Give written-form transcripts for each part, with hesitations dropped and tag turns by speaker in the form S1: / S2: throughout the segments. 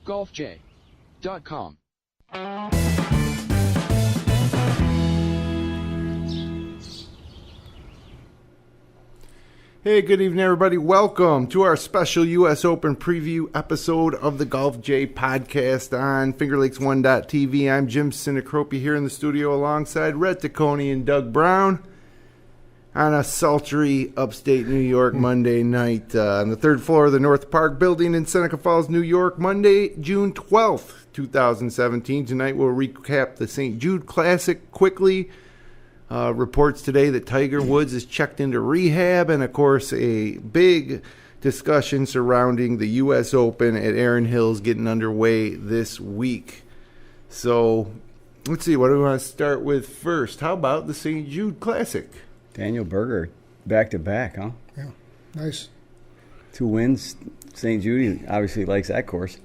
S1: golfj.com.
S2: Hey, good evening, everybody. Welcome to our special U.S. Open preview episode of the Golf J podcast on FingerLakes1.tv. I'm Jim Sinicropi here in the studio alongside Rhett, Ticconi, and Doug Brown on a sultry upstate New York Monday night on the third floor of the North Park building in Seneca Falls, New York, Monday, June 12th, 2017. Tonight we'll recap the St. Jude Classic quickly. Reports today that Tiger Woods is checked into rehab, and of course a big discussion surrounding the U.S. Open at Erin Hills getting underway this week. So let's see, what do we want to start with first? How about the St. Jude Classic?
S3: Daniel Berger, back-to-back, huh?
S4: Yeah, nice.
S3: 2 wins. St. Jude, he obviously likes that course.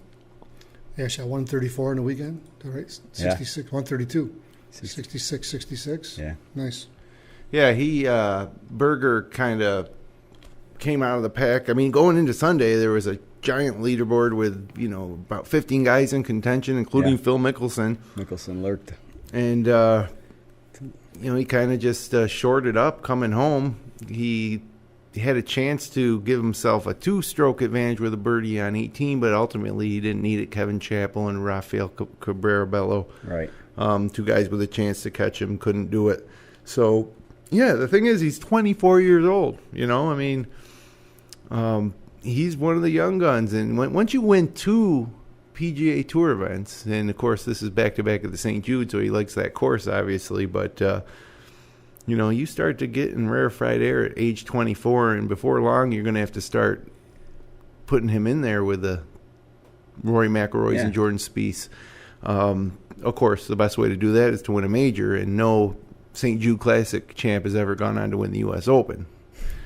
S4: Yeah, shot 134 in the weekend, right? 66,
S3: Yeah.
S4: 132. 66, 66.
S3: Yeah.
S4: Nice.
S2: Yeah, Berger kind of came out of the pack. I mean, going into Sunday, there was a giant leaderboard with, about 15 guys in contention, including Phil Mickelson.
S3: Mickelson lurked.
S2: And, he kind of just shorted up coming home. He had a chance to give himself a 2-stroke advantage with a birdie on 18, but ultimately he didn't need it. Kevin Chappell and Rafael Cabrera-Bello.
S3: Right.
S2: 2 guys with a chance to catch him couldn't do it. So, yeah, the thing is, he's 24 years old. He's one of the young guns. And once you win 2 PGA Tour events, and, of course, this is back-to-back at the St. Jude, so he likes that course, obviously. But, you start to get in rarefied air at age 24, and before long you're going to have to start putting him in there with the Rory McIlroys and Jordan Spieth. Of course, the best way to do that is to win a major, and no St. Jude Classic champ has ever gone on to win the U.S. Open.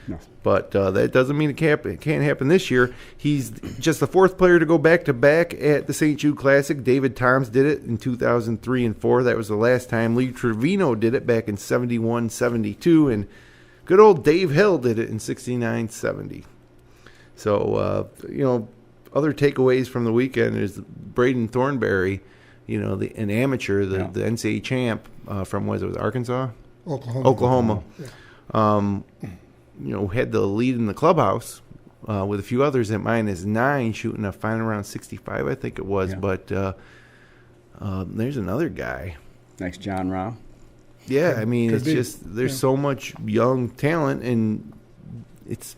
S3: No.
S2: But that doesn't mean it can't happen this year. He's just the 4th player to go back-to-back at the St. Jude Classic. David Toms did it in 2003 and 4. That was the last time. Lee Trevino did it back in 71, 72, and good old Dave Hill did it in 69, 70. So, other takeaways from the weekend is Braden Thornberry, an amateur, the NCAA champ from, was Arkansas? Oklahoma. Yeah. Had the lead in the clubhouse with a few others at -9, shooting a final around 65, I think it was. Yeah. But there's another guy.
S3: Next, John Rahm.
S2: Yeah, I mean, there's so much young talent, and it's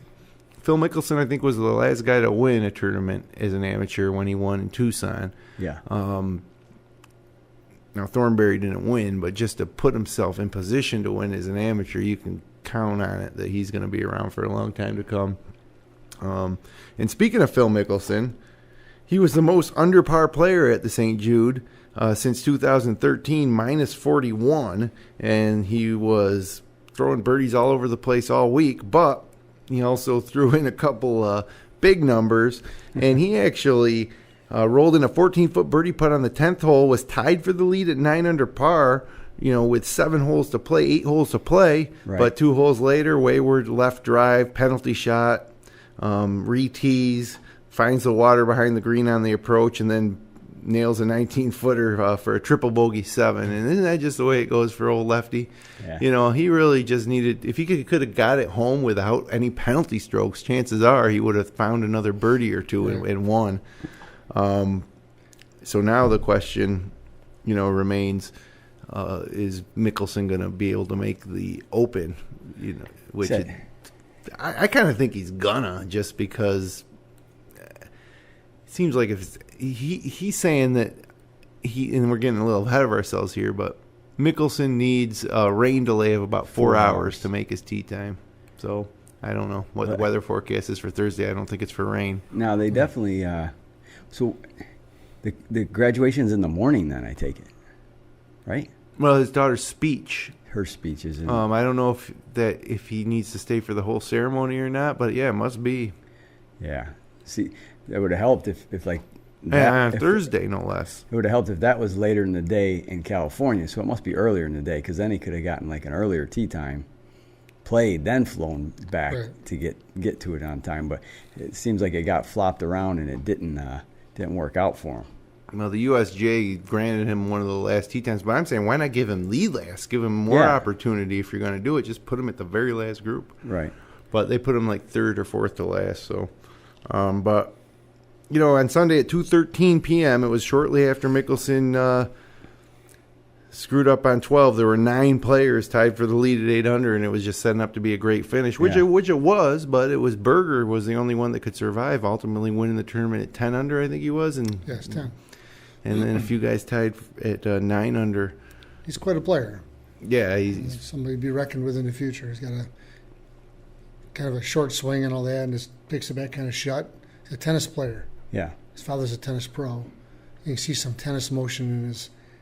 S2: Phil Mickelson, I think, was the last guy to win a tournament as an amateur when he won in Tucson.
S3: Yeah.
S2: Now, Thornberry didn't win, but just to put himself in position to win as an amateur, you can count on it that he's going to be around for a long time to come. And speaking of Phil Mickelson, he was the most under par player at the St. Jude since 2013, -41, and he was throwing birdies all over the place all week, but he also threw in a couple big numbers, and he actually rolled in a 14-foot birdie putt on the 10th hole, was tied for the lead at 9 under par, with 7 holes to play, 8 holes to play. Right. But 2 holes later, wayward left drive, penalty shot, re-tees, finds the water behind the green on the approach, and then nails a 19-footer for a triple bogey 7. And isn't that just the way it goes for old Lefty? Yeah. He really just needed, if he could have got it home without any penalty strokes, chances are he would have found another birdie or two and won. So now the question, remains, is Mickelson going to be able to make the Open? Which I kind of think he's gonna, just because it seems like if he's saying that and we're getting a little ahead of ourselves here, but Mickelson needs a rain delay of about 4 hours to make his tee time. So I don't know what the weather forecast is for Thursday. I don't think it's for rain.
S3: No, they definitely. So the graduation's in the morning, then I take it, right?
S2: Well, his daughter's speech.
S3: Her speech is in.
S2: I don't know if he needs to stay for the whole ceremony or not, but yeah, it must be.
S3: Yeah. See, that would have helped if like.
S2: Thursday, no less.
S3: It would have helped if that was later in the day in California, so it must be earlier in the day, because then he could have gotten like an earlier tee time, played, then flown back to get to it on time. But it seems like it got flopped around and it didn't didn't work out for him.
S2: Well, the USJ granted him one of the last tee times, but I'm saying why not give him lead last? Give him more opportunity if you're going to do it. Just put him at the very last group.
S3: Right.
S2: But they put him like third or fourth to last. So, but on Sunday at 2:13 p.m., it was shortly after Mickelson screwed up on 12. There were 9 players tied for the lead at 8 under, and it was just setting up to be a great finish, which it was. But it was Berger was the only one that could survive, ultimately winning the tournament at 10 under. I think he was, and
S4: Yes, 10.
S2: And then a few guys tied at 9 under.
S4: He's quite a player.
S2: Yeah, he's
S4: somebody to be reckoned with in the future. He's got a kind of a short swing and all that, and just picks the back kind of shut. He's a tennis player.
S3: Yeah.
S4: His father's a tennis pro. You can see some tennis motion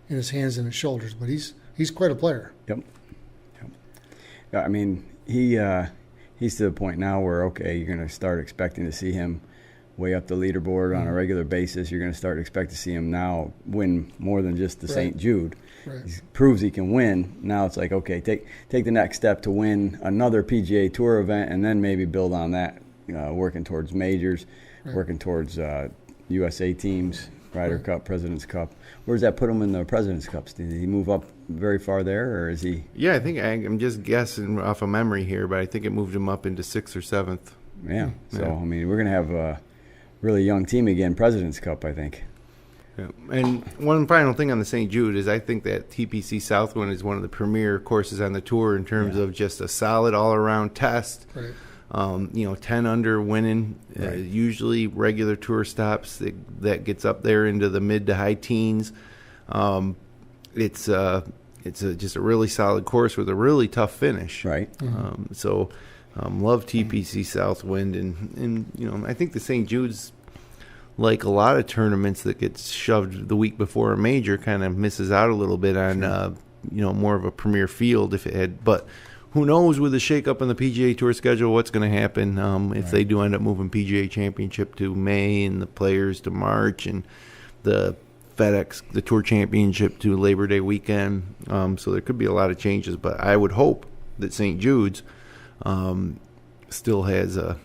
S4: in his hands and his shoulders, but he's quite a player.
S3: Yep. Yeah, I mean, he's to the point now where, okay, you're going to start expecting to see him way up the leaderboard on a regular basis. You're going to start to expect to see him now win more than just the St. Jude.
S4: Right.
S3: He proves he can win. Now it's like, okay, take the next step to win another PGA Tour event, and then maybe build on that, working towards majors, working towards USA teams, Ryder Cup, President's Cup. Where does that put him in the President's Cups? Did he move up very far there, or is he?
S2: Yeah, I think I'm just guessing off of memory here, but I think it moved him up into 6th or 7th.
S3: Yeah. So, I mean, we're going to have a really young team again, President's Cup, I think.
S2: Yeah. And one final thing on the St. Jude is I think that TPC Southwind is one of the premier courses on the tour in terms of just a solid all-around test.
S4: Right.
S2: 10 under winning, usually regular tour stops that gets up there into the mid to high teens. It's just a really solid course with a really tough finish.
S3: Right.
S2: Love TPC Southwind, and I think the St. Jude's, like a lot of tournaments that gets shoved the week before a major, kind of misses out a little bit on more of a premier field if it had. But who knows with the shakeup in the PGA Tour schedule what's going to happen if they do end up moving PGA Championship to May and the Players to March and the Tour Championship to Labor Day weekend. So there could be a lot of changes, but I would hope that St. Jude's still has a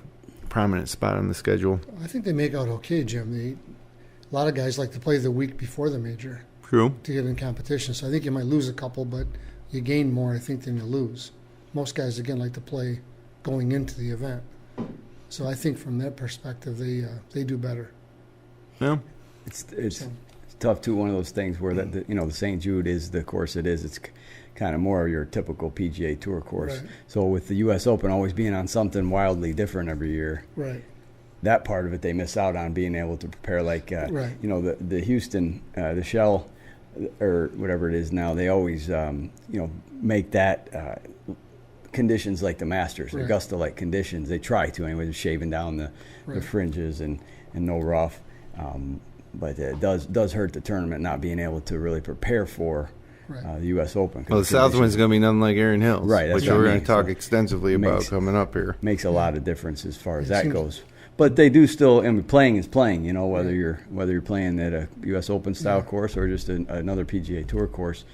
S2: prominent spot on the schedule.
S4: I think they make out okay, Jim. A lot of guys like to play the week before the major.
S2: True.
S4: To get in competition. So I think you might lose a couple, but you gain more, I think, than you lose. Most guys, again, like to play going into the event. So I think from that perspective, they do better.
S2: Yeah.
S3: It's tough, too, one of those things where the St. Jude is the course it is. It's kind of more of your typical PGA Tour course. Right. So with the U.S. Open always being on something wildly different every year, that part of it they miss out on, being able to prepare the Houston, the Shell, or whatever it is now, they always, make that conditions like the Masters, Augusta-like conditions. They try to anyway, shaving down the fringes and no rough. But it does hurt the tournament not being able to really prepare for the U.S. Open.
S2: Well, the Southwind's going to be nothing like Erin Hills,
S3: right?
S2: Which we're going to talk extensively about coming up here.
S3: Makes a lot of difference as far as that goes. But they do still, playing is playing. Whether you're playing at a U.S. Open style course or just another PGA Tour course,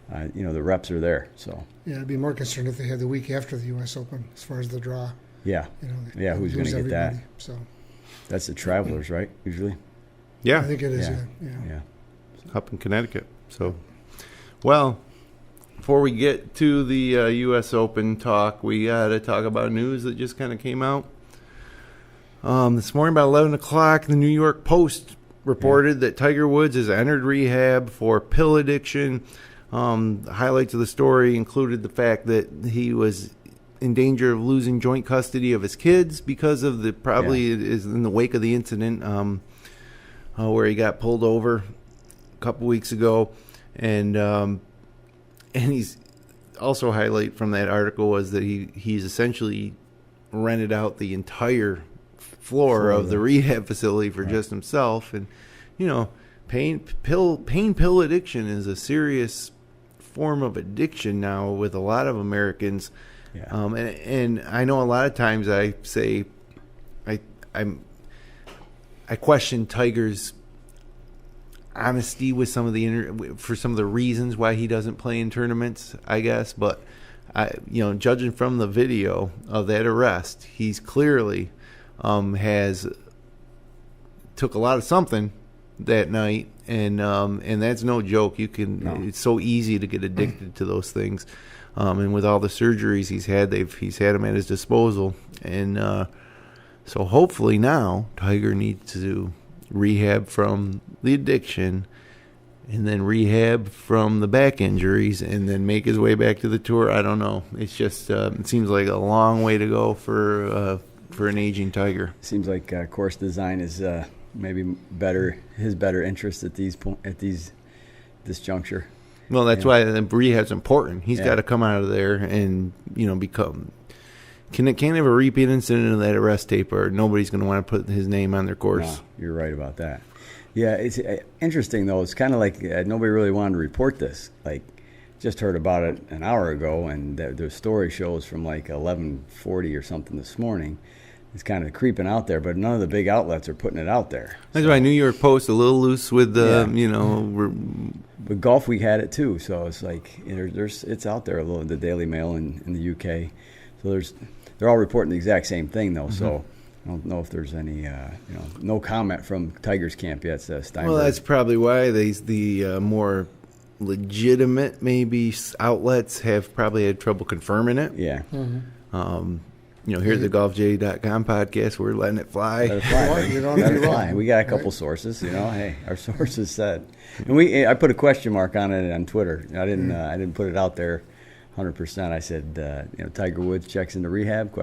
S3: the reps are there. So
S4: I'd be more concerned if they had the week after the U.S. Open as far as the draw.
S3: Yeah, who's going to get that?
S4: So
S3: that's the Travelers, right? Usually.
S2: Yeah,
S4: I think it is. Yeah.
S2: Up in Connecticut. So, well, before we get to the U.S. Open talk, we got to talk about news that just kind of came out. This morning about 11 o'clock, the New York Post reported that Tiger Woods has entered rehab for pill addiction. Highlights of the story included the fact that he was in danger of losing joint custody of his kids because of is in the wake of the incident where he got pulled over a couple weeks ago. And he's also highlight from that article was that he's essentially rented out the entire floor of the rehab facility for just himself. And pain pill addiction is a serious form of addiction now with a lot of Americans. And I know a lot of times I say I question Tiger's honesty with some of for some of the reasons why he doesn't play in tournaments, I guess. But judging from the video of that arrest, he's clearly has took a lot of something that night, and that's no joke. It's so easy to get addicted to those things, and with all the surgeries he's had them at his disposal, and so hopefully now Tiger needs to rehab from the addiction, and then rehab from the back injuries, and then make his way back to the tour. I don't know. It's just it seems like a long way to go for an aging Tiger.
S3: Seems like course design is maybe his better interest at this juncture.
S2: Well, that's why the rehab's important. He's got to come out of there and become. Can't have a repeat incident of that arrest tape, or nobody's going to want to put his name on their course.
S3: No, you're right about that. Yeah, it's interesting, though. It's kind of like nobody really wanted to report this. Like, just heard about it an hour ago, and the story shows from like 11:40 or something this morning. It's kind of creeping out there, but none of the big outlets are putting it out there.
S2: That's why New York Post a little loose with
S3: But Golf Week had it too, so it's like it's out there a little. The Daily Mail in the UK, so they're all reporting the exact same thing though. Mm-hmm. So I don't know if there's any no comment from Tiger's camp yet. Steinberg.
S2: Well, that's probably why the more legitimate maybe outlets have probably had trouble confirming it.
S3: Yeah.
S2: Mm-hmm. Here at the GolfJ.com podcast, we're letting it fly.
S3: Let it fly. Let it fly. We got a couple sources, Hey, our sources said, and I put a question mark on it on Twitter. I didn't put it out there 100%. I said, Tiger Woods checks into rehab? ?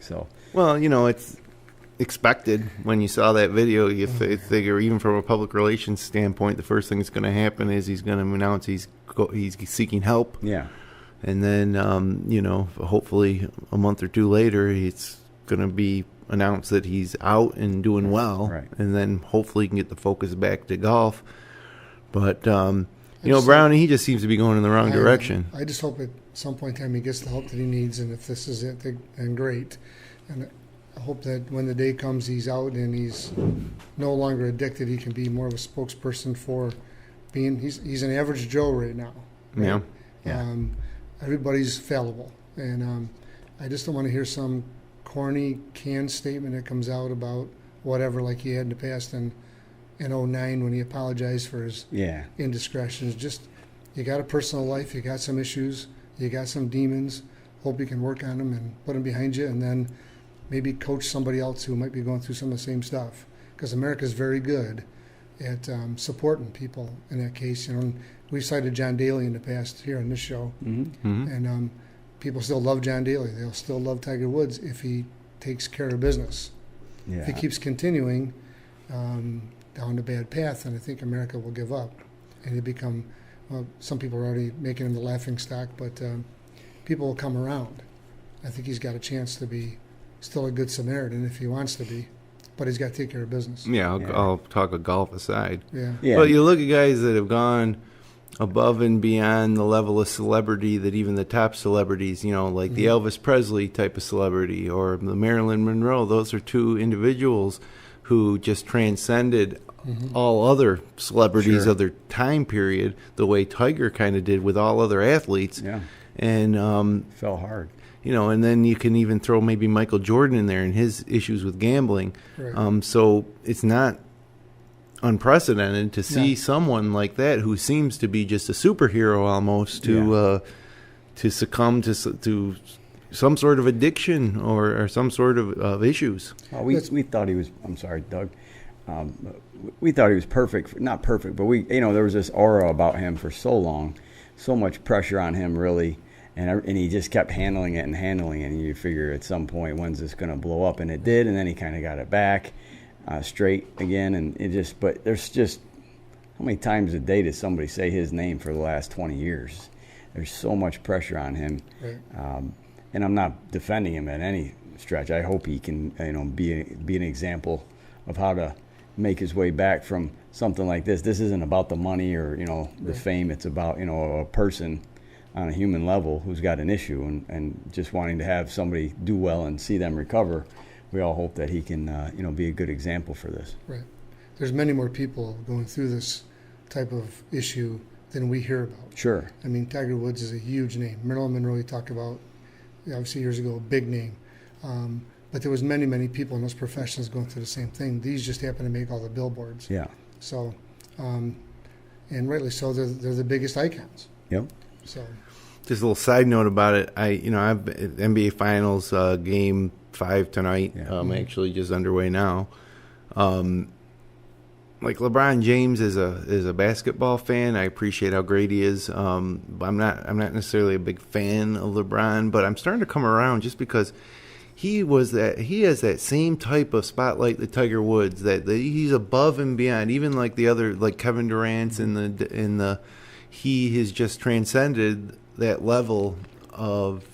S3: So.
S2: Well, it's expected when you saw that video. You figure, even from a public relations standpoint, the first thing that's going to happen is he's going to announce he's seeking help.
S3: Yeah.
S2: And then, hopefully a month or two later, it's going to be announced that he's out and doing well.
S3: Right.
S2: And then hopefully he can get the focus back to golf. But, Brownie, he just seems to be going in the wrong direction.
S4: I just hope at some point in time he gets the help that he needs, and if this is it, then great. And I hope that when the day comes he's out and he's no longer addicted, he can be more of a spokesperson for being – he's an average Joe right now. Right?
S2: Yeah.
S4: Everybody's fallible, and I just don't want to hear some corny canned statement that comes out about whatever, like he had in the past in 2009 when he apologized for his indiscretions. Just, you got a personal life, you got some issues, you got some demons. Hope you can work on them and put them behind you, and then maybe coach somebody else who might be going through some of the same stuff. Because America's very good at supporting people in that case. We've cited John Daly in the past here on this show, and people still love John Daly. They'll still love Tiger Woods if he takes care of business. Yeah. If he keeps continuing down the bad path, then I think America will give up, and it become. Well, some people are already making him the laughing stock, but people will come around. I think he's got a chance to be still a good Samaritan if he wants to be, but he's got to take care of business.
S2: Yeah, I'll talk a golf aside.
S4: Yeah.
S2: But you look at guys that have gone above and beyond the level of celebrity that even the top celebrities, like the Elvis Presley type of celebrity or the Marilyn Monroe. Those are two individuals who just transcended all other celebrities of their time period, the way Tiger kind of did with all other athletes.
S3: Yeah.
S2: And
S3: fell hard.
S2: And then you can even throw maybe Michael Jordan in there and his issues with gambling.
S4: Right.
S2: So it's not unprecedented to see someone like that who seems to be just a superhero almost to succumb to some sort of addiction or some sort of issues.
S3: Well, we thought he was. I'm sorry, Doug. We thought he was perfect. Not perfect, but there was this aura about him for so long, so much pressure on him, really, and he just kept handling it, and you figure at some point when's this going to blow up, and it did, and then he kind of got it back straight again, and it just. But there's just how many times a day does somebody say his name for the last 20 years? There's so much pressure on him, and I'm not defending him at any stretch. I hope he can, be an example of how to make his way back from something like this. This isn't about the money or the fame. It's about a person on a human level who's got an issue and just wanting to have somebody do well and see them recover. We all hope that he can be a good example for this.
S4: Right. There's many more people going through this type of issue than we hear about.
S3: Sure.
S4: I mean, Tiger Woods is a huge name. Marilyn Monroe, you talk about, obviously years ago, a big name. But there was many, many people in those professions going through the same thing. These just happen to make all the billboards.
S3: Yeah.
S4: So, and rightly so, they're the biggest icons.
S3: Yep.
S4: So,
S2: just a little side note about it. I've NBA Finals game 5 tonight.
S3: Yeah.
S2: Actually just underway now. Like LeBron James is a basketball fan. I appreciate how great he is. I'm not necessarily a big fan of LeBron, but I'm starting to come around just because he has that same type of spotlight that Tiger Woods, that he's above and beyond. Even like the other, like Kevin Durant's he has just transcended that level of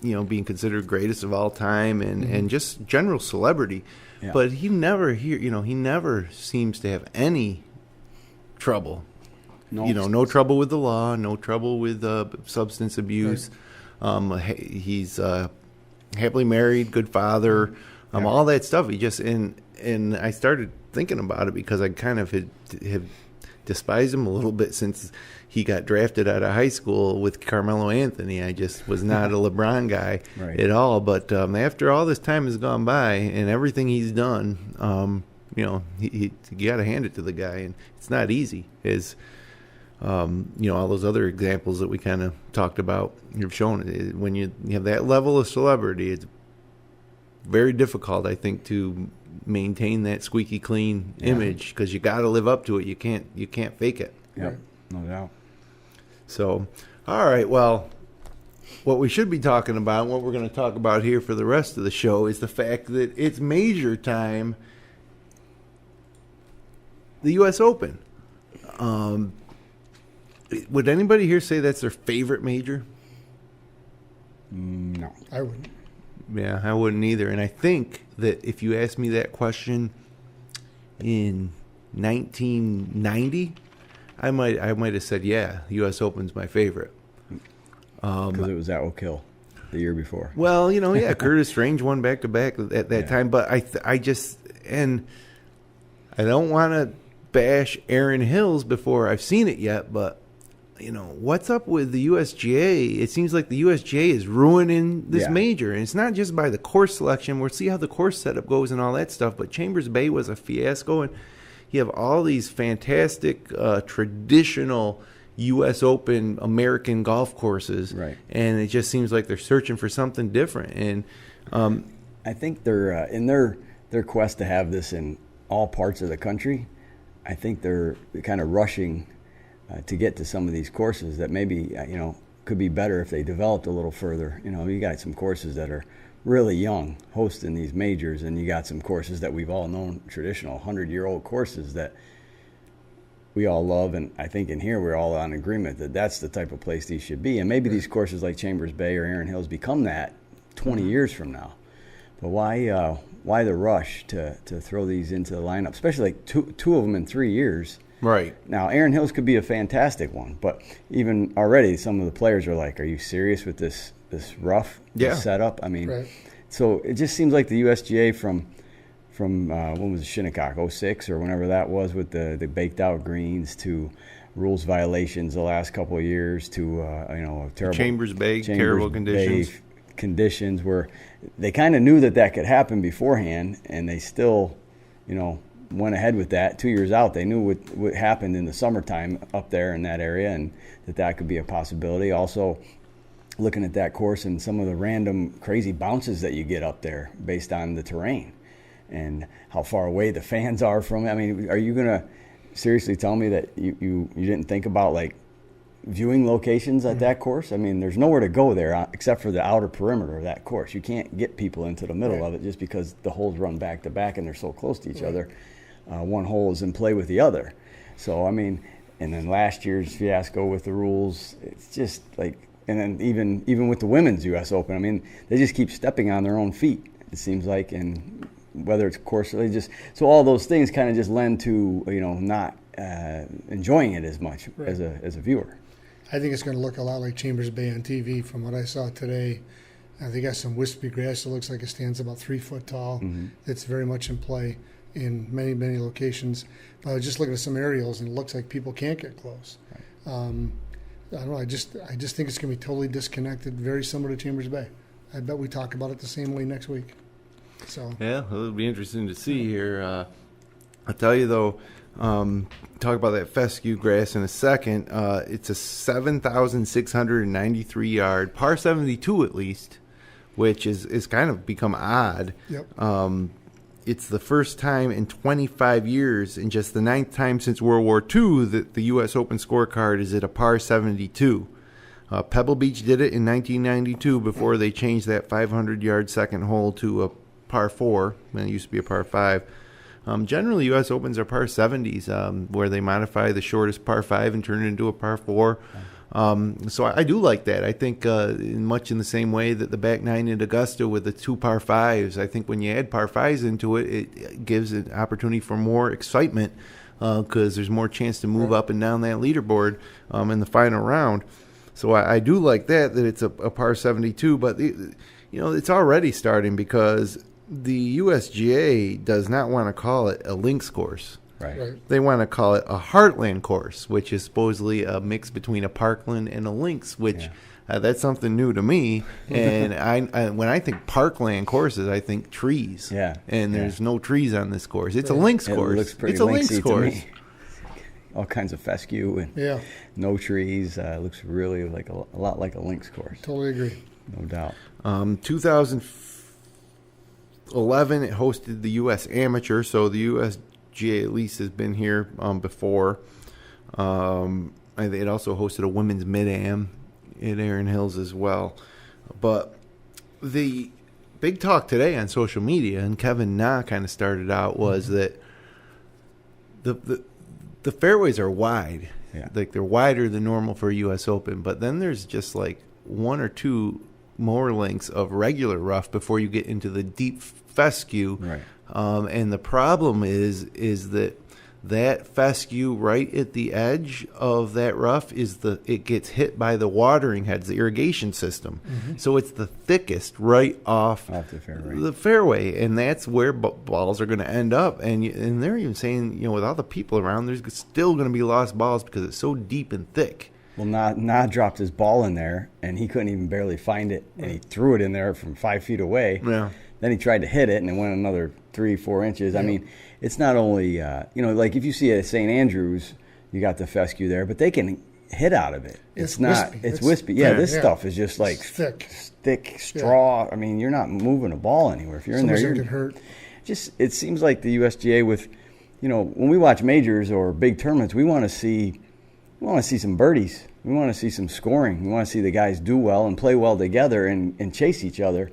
S2: being considered greatest of all time and just general celebrity. Yeah. But he never seems to have any trouble. No trouble with the law, no trouble with substance abuse. Right. He's happily married, good father, all that stuff. He just and I started thinking about it because I kind of have despised him a little bit since he got drafted out of high school with Carmelo Anthony. I just was not a LeBron guy at all. But after all this time has gone by and everything he's done, you got to hand it to the guy, and it's not easy. All those other examples that we kind of talked about, you've shown when you have that level of celebrity, it's very difficult, I think, to maintain that squeaky clean image because you got to live up to it. You can't fake it.
S3: Yep, no doubt.
S2: So, all right, well, what we should be talking about, what we're going to talk about here for the rest of the show, is the fact that it's major time, the U.S. Open. Would anybody here say that's their favorite major?
S3: No.
S4: I wouldn't.
S2: Yeah, I wouldn't either. And I think that if you asked me that question in 1990, I might have said, yeah, the U.S. Open's my favorite.
S3: Because it was at Oak Hill the year before.
S2: Well, Curtis Strange won back-to-back at that time. But I don't want to bash Erin Hills before I've seen it yet, but what's up with the USGA? It seems like the USGA is ruining this major, and it's not just by the course selection. We'll see how the course setup goes and all that stuff, but Chambers Bay was a fiasco, and you have all these fantastic traditional U.S. Open American golf courses, and it just seems like they're searching for something different. And
S3: I think they're in their quest to have this in all parts of the country. I think they're kind of rushing to get to some of these courses that maybe could be better if they developed a little further. You got some courses that are really young hosting these majors, and you got some courses that we've all known, traditional 100-year-old courses that we all love, and I think in here we're all on agreement that that's the type of place these should be. And maybe these courses like Chambers Bay or Erin Hills become that 20 years from now. But why the rush to throw these into the lineup, especially like two of them in 3 years?
S2: Right.
S3: Now, Erin Hills could be a fantastic one, but even already some of the players are like, are you serious with this rough setup? I mean, so it just seems like the USGA from when was it, Shinnecock, 06 or whenever that was, with the baked out greens, to rules violations the last couple of years, to terrible
S2: Chambers Bay, terrible conditions.
S3: Conditions where they kind of knew that could happen beforehand, and they still, went ahead with that. 2 years out, they knew what happened in the summertime up there in that area, and that could be a possibility. Also, looking at that course and some of the random crazy bounces that you get up there based on the terrain and how far away the fans are from it. I mean, are you going to seriously tell me that you didn't think about like viewing locations at that course? I mean, there's nowhere to go there except for the outer perimeter of that course. You can't get people into the middle of it just because the holes run back to back and they're so close to each other. One hole is in play with the other. So, I mean, and then last year's fiasco with the rules, it's just like, and then even with the women's U.S. Open, I mean, they just keep stepping on their own feet, it seems like, and whether it's course, so all those things kind of just lend to, not enjoying it as much as a viewer.
S4: I think it's going to look a lot like Chambers Bay on TV from what I saw today. They got some wispy grass that looks like it stands about 3 foot tall. Mm-hmm. It's very much in play in many, many locations. But I was just looking at some aerials, and it looks like people can't get close. Right. I don't know. I just think it's going to be totally disconnected, very similar to Chambers Bay. I bet we talk about it the same way next week. So
S2: yeah, it'll be interesting to see here. I'll tell you though, Talk about that fescue grass in a second. It's a 7,693 yard, par 72 at least, which is kind of become odd.
S4: Yep.
S2: It's the first time in 25 years, and just the 9th time since World War II, that the U.S. Open scorecard is at a par 72. Pebble Beach did it in 1992 before they changed that 500-yard second hole to a par 4. And it used to be a par 5. Generally, U.S. Opens are par 70s, where they modify the shortest par 5 and turn it into a par 4. So I do like that. I think much in the same way that the back 9 at Augusta with the 2 par 5s, I think when you add par 5s into it, it gives an opportunity for more excitement because there's more chance to move up and down that leaderboard in the final round. So I do like that it's a par 72, but it's already starting because the USGA does not want to call it a links course.
S3: Right.
S2: They want to call it a Heartland course, which is supposedly a mix between a Parkland and a links, which that's something new to me. And I when I think Parkland courses, I think trees.
S3: Yeah.
S2: And there's no trees on this course. It's a links course.
S3: It looks pretty
S2: it's a links course.
S3: To me. All kinds of fescue and no trees. Looks really like a lot like a links course.
S4: Totally agree.
S3: No doubt.
S2: 2011, it hosted the U.S. Amateur, so the USGA at least has been here before. I think it also hosted a women's mid-am in Erin Hills as well. But the big talk today on social media, and Kevin Na kind of started out, was that the fairways are wide.
S3: Yeah.
S2: Like they're wider than normal for a U.S. Open, but then there's just like 1 or 2 more lengths of regular rough before you get into the deep fescue.
S3: Right.
S2: And the problem is that fescue right at the edge of that rough it gets hit by the watering heads, the irrigation system. Mm-hmm. So it's the thickest right off the fairway, and that's where balls are going to end up. And they're even saying, with all the people around, there's still going to be lost balls because it's so deep and thick.
S3: Well, Na dropped his ball in there, and he couldn't even barely find it, and he threw it in there from 5 feet away.
S2: Yeah.
S3: Then he tried to hit it, and it went another 3-4 inches. Yeah. I mean, it's not only, like if you see at St. Andrews, you got the fescue there, but they can hit out of it. It's not, wispy. It's wispy. Yeah, this stuff is just like thick straw. I mean, you're not moving a ball anywhere. If you're in there, you're
S4: get hurt.
S3: It seems like the USGA with, when we watch majors or big tournaments, we want to see some birdies. We want to see some scoring. We want to see the guys do well and play well together and chase each other,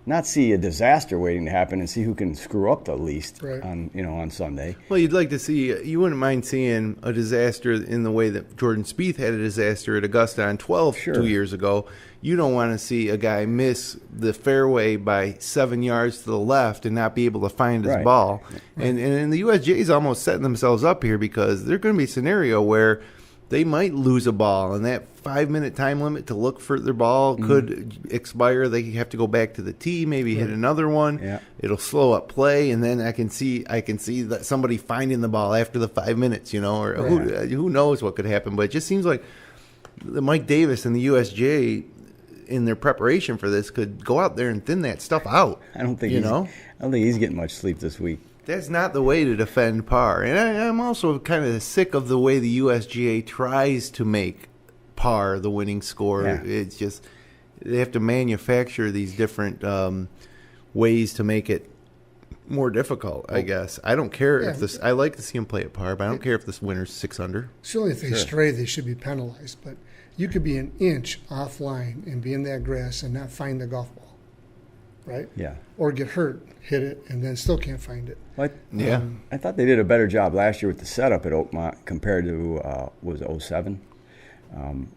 S3: not see a disaster waiting to happen and see who can screw up the least on Sunday.
S2: Well, you'd like to see, you wouldn't mind seeing a disaster in the way that Jordan Spieth had a disaster at Augusta on 12 2 years ago. You don't want to see a guy miss the fairway by 7 yards to the left and not be able to find his ball. Right. And the USGA is almost setting themselves up here because there's going to be a scenario where they might lose a ball, and that 5-minute time limit to look for their ball could expire. They have to go back to the tee, maybe hit another one. Yeah. It'll slow up play, and then I can see that somebody finding the ball after the 5 minutes, or who knows what could happen. But it just seems like Mike Davis and the USGA, in their preparation for this, could go out there and thin that stuff out.
S3: I don't think he's getting much sleep this week.
S2: That's not the way to defend par. And I'm also kind of sick of the way the USGA tries to make par the winning score. Yeah. It's just they have to manufacture these different ways to make it more difficult, I guess. I don't care if this – I like to see them play at par, but I don't care if this winner's 6 under.
S4: Surely if they stray, they should be penalized. But you could be an inch offline and be in that grass and not find the golf ball, right?
S3: Yeah.
S4: Or get hurt, hit it, and then still can't find it.
S3: I thought they did a better job last year with the setup at Oakmont compared to was it 07,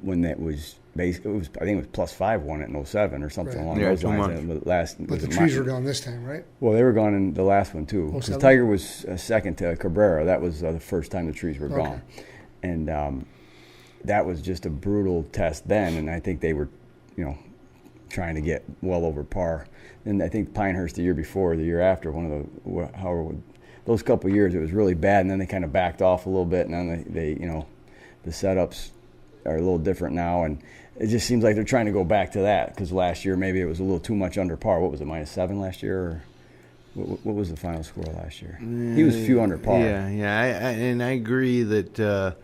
S3: when that was basically I think it was +5 won it in 07 or something along those lines.
S4: But the trees were gone this time, right?
S3: Well, they were gone in the last one too. Because Tiger was second to Cabrera. That was the first time the trees were gone, and that was just a brutal test then. And I think they were, trying to get well over par. And I think Pinehurst the year after, those couple of years it was really bad, and then they kind of backed off a little bit, and then they the setups are a little different now, and it just seems like they're trying to go back to that because last year maybe it was a little too much under par. What was it, -7 last year? Or What was the final score last year? He was a few under par.
S2: And I agree that.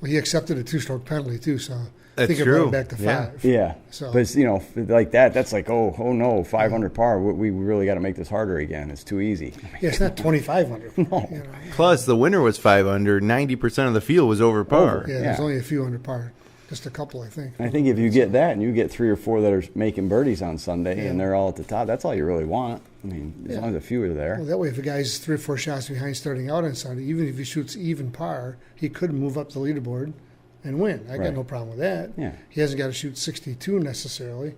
S4: Well, he accepted a 2-stroke penalty too, so I think it
S2: true.
S4: brought him back to 5.
S3: Yeah.
S4: So,
S3: but like that, that's like, oh no, 500 par. We really got to make this harder again. It's too easy.
S4: Yeah, it's not 25 under.
S3: No.
S2: Plus, the winner was 5 under. 90% of the field was over par.
S4: Yeah, there's only a few under par. Just a couple, I think.
S3: I think if you get that and you get 3 or 4 that are making birdies on Sunday and they're all at the top, that's all you really want. I mean, as long as a few are there.
S4: Well, that way, if a guy's 3 or 4 shots behind starting out on Sunday, even if he shoots even par, he could move up the leaderboard and win. I got no problem with that.
S3: Yeah.
S4: He hasn't got to shoot 62 necessarily,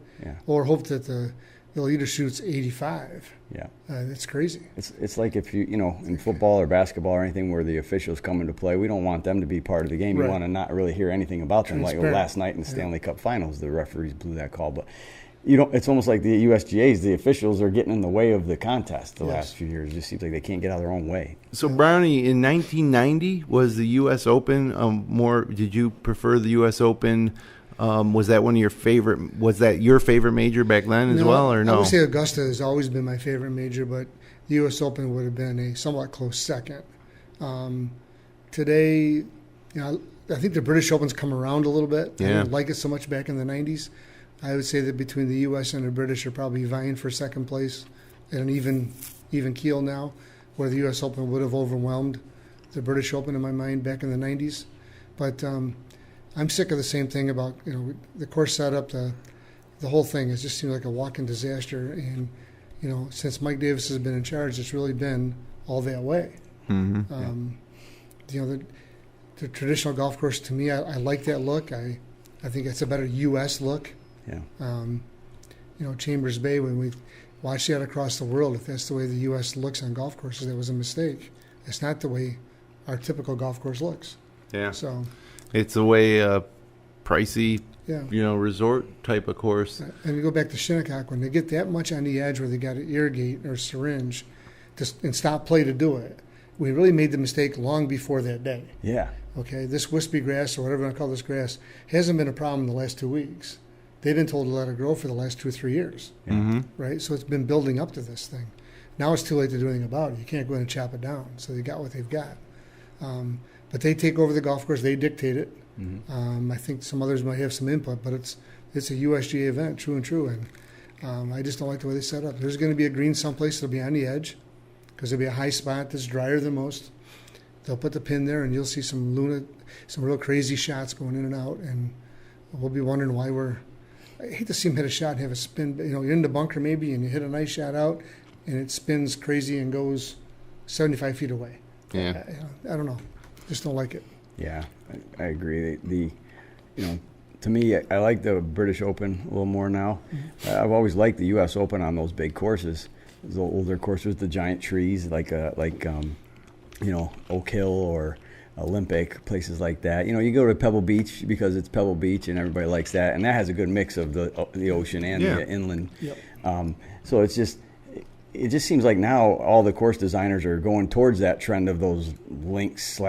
S3: or
S4: hope that the leader shoots 85.
S3: Yeah.
S4: That's crazy.
S3: It's like if in football or basketball or anything where the officials come into play, we don't want them to be part of the game. You want to not really hear anything about them. Like last night in the Stanley Cup Finals, the referees blew that call. But it's almost like the USGAs, the officials are getting in the way of the contest the last few years. It just seems like they can't get out of their own way.
S2: So, Brownie, in 1990, was the U.S. Open did you prefer the U.S. Open? Was that one of your favorite? Was that your favorite major back then as well, or no?
S4: I would say Augusta has always been my favorite major, but the U.S. Open would have been a somewhat close second. Today, I think the British Open's come around a little bit. I didn't like it so much back in the 90s. I would say that between the U.S. and the British are probably vying for second place at an even keel now, where the U.S. Open would have overwhelmed the British Open in my mind back in the 90s. But I'm sick of the same thing about the course setup, the whole thing. It just seems like a walking disaster. And since Mike Davis has been in charge, it's really been all that way.
S2: Mm-hmm.
S4: The traditional golf course, to me, I like that look. I think it's a better U.S. look.
S3: Yeah.
S4: Chambers Bay, when we watch that across the world, if that's the way the U.S. looks on golf courses, that was a mistake. It's not the way our typical golf course looks.
S2: Yeah.
S4: So
S2: it's a way pricey, resort type of course.
S4: And you go back to Shinnecock, when they get that much on the edge where they got to irrigate or syringe and stop play to do it, we really made the mistake long before that day.
S3: Yeah.
S4: Okay, this wispy grass, or whatever you want to call this grass, hasn't been a problem in the last 2 weeks. They've been told to let it grow for the last 2 or 3 years, right? So it's been building up to this thing. Now it's too late to do anything about it. You can't go in and chop it down. So they got what they've got. But they take over the golf course. They dictate it. I think some others might have some input, but it's a USGA event, true and true. And I just don't like the way they set up. There's going to be a green someplace that'll be on the edge because there'll be a high spot that's drier than most. They'll put the pin there, and you'll see some real crazy shots going in and out, and we'll be wondering why I hate to see him hit a shot and have a spin. You're in the bunker maybe, and you hit a nice shot out, and it spins crazy and goes 75 feet away.
S2: Yeah.
S4: I don't know. Just don't like it.
S3: Yeah, I agree. To me, I like the British Open a little more now. I've always liked the U.S. Open on those big courses, those older courses with the giant trees, like Oak Hill or Olympic, places like that. You go to Pebble Beach because it's Pebble Beach and everybody likes that, and that has a good mix of the ocean and the inland.
S4: Yep.
S3: So it just seems like now all the course designers are going towards that trend of those links /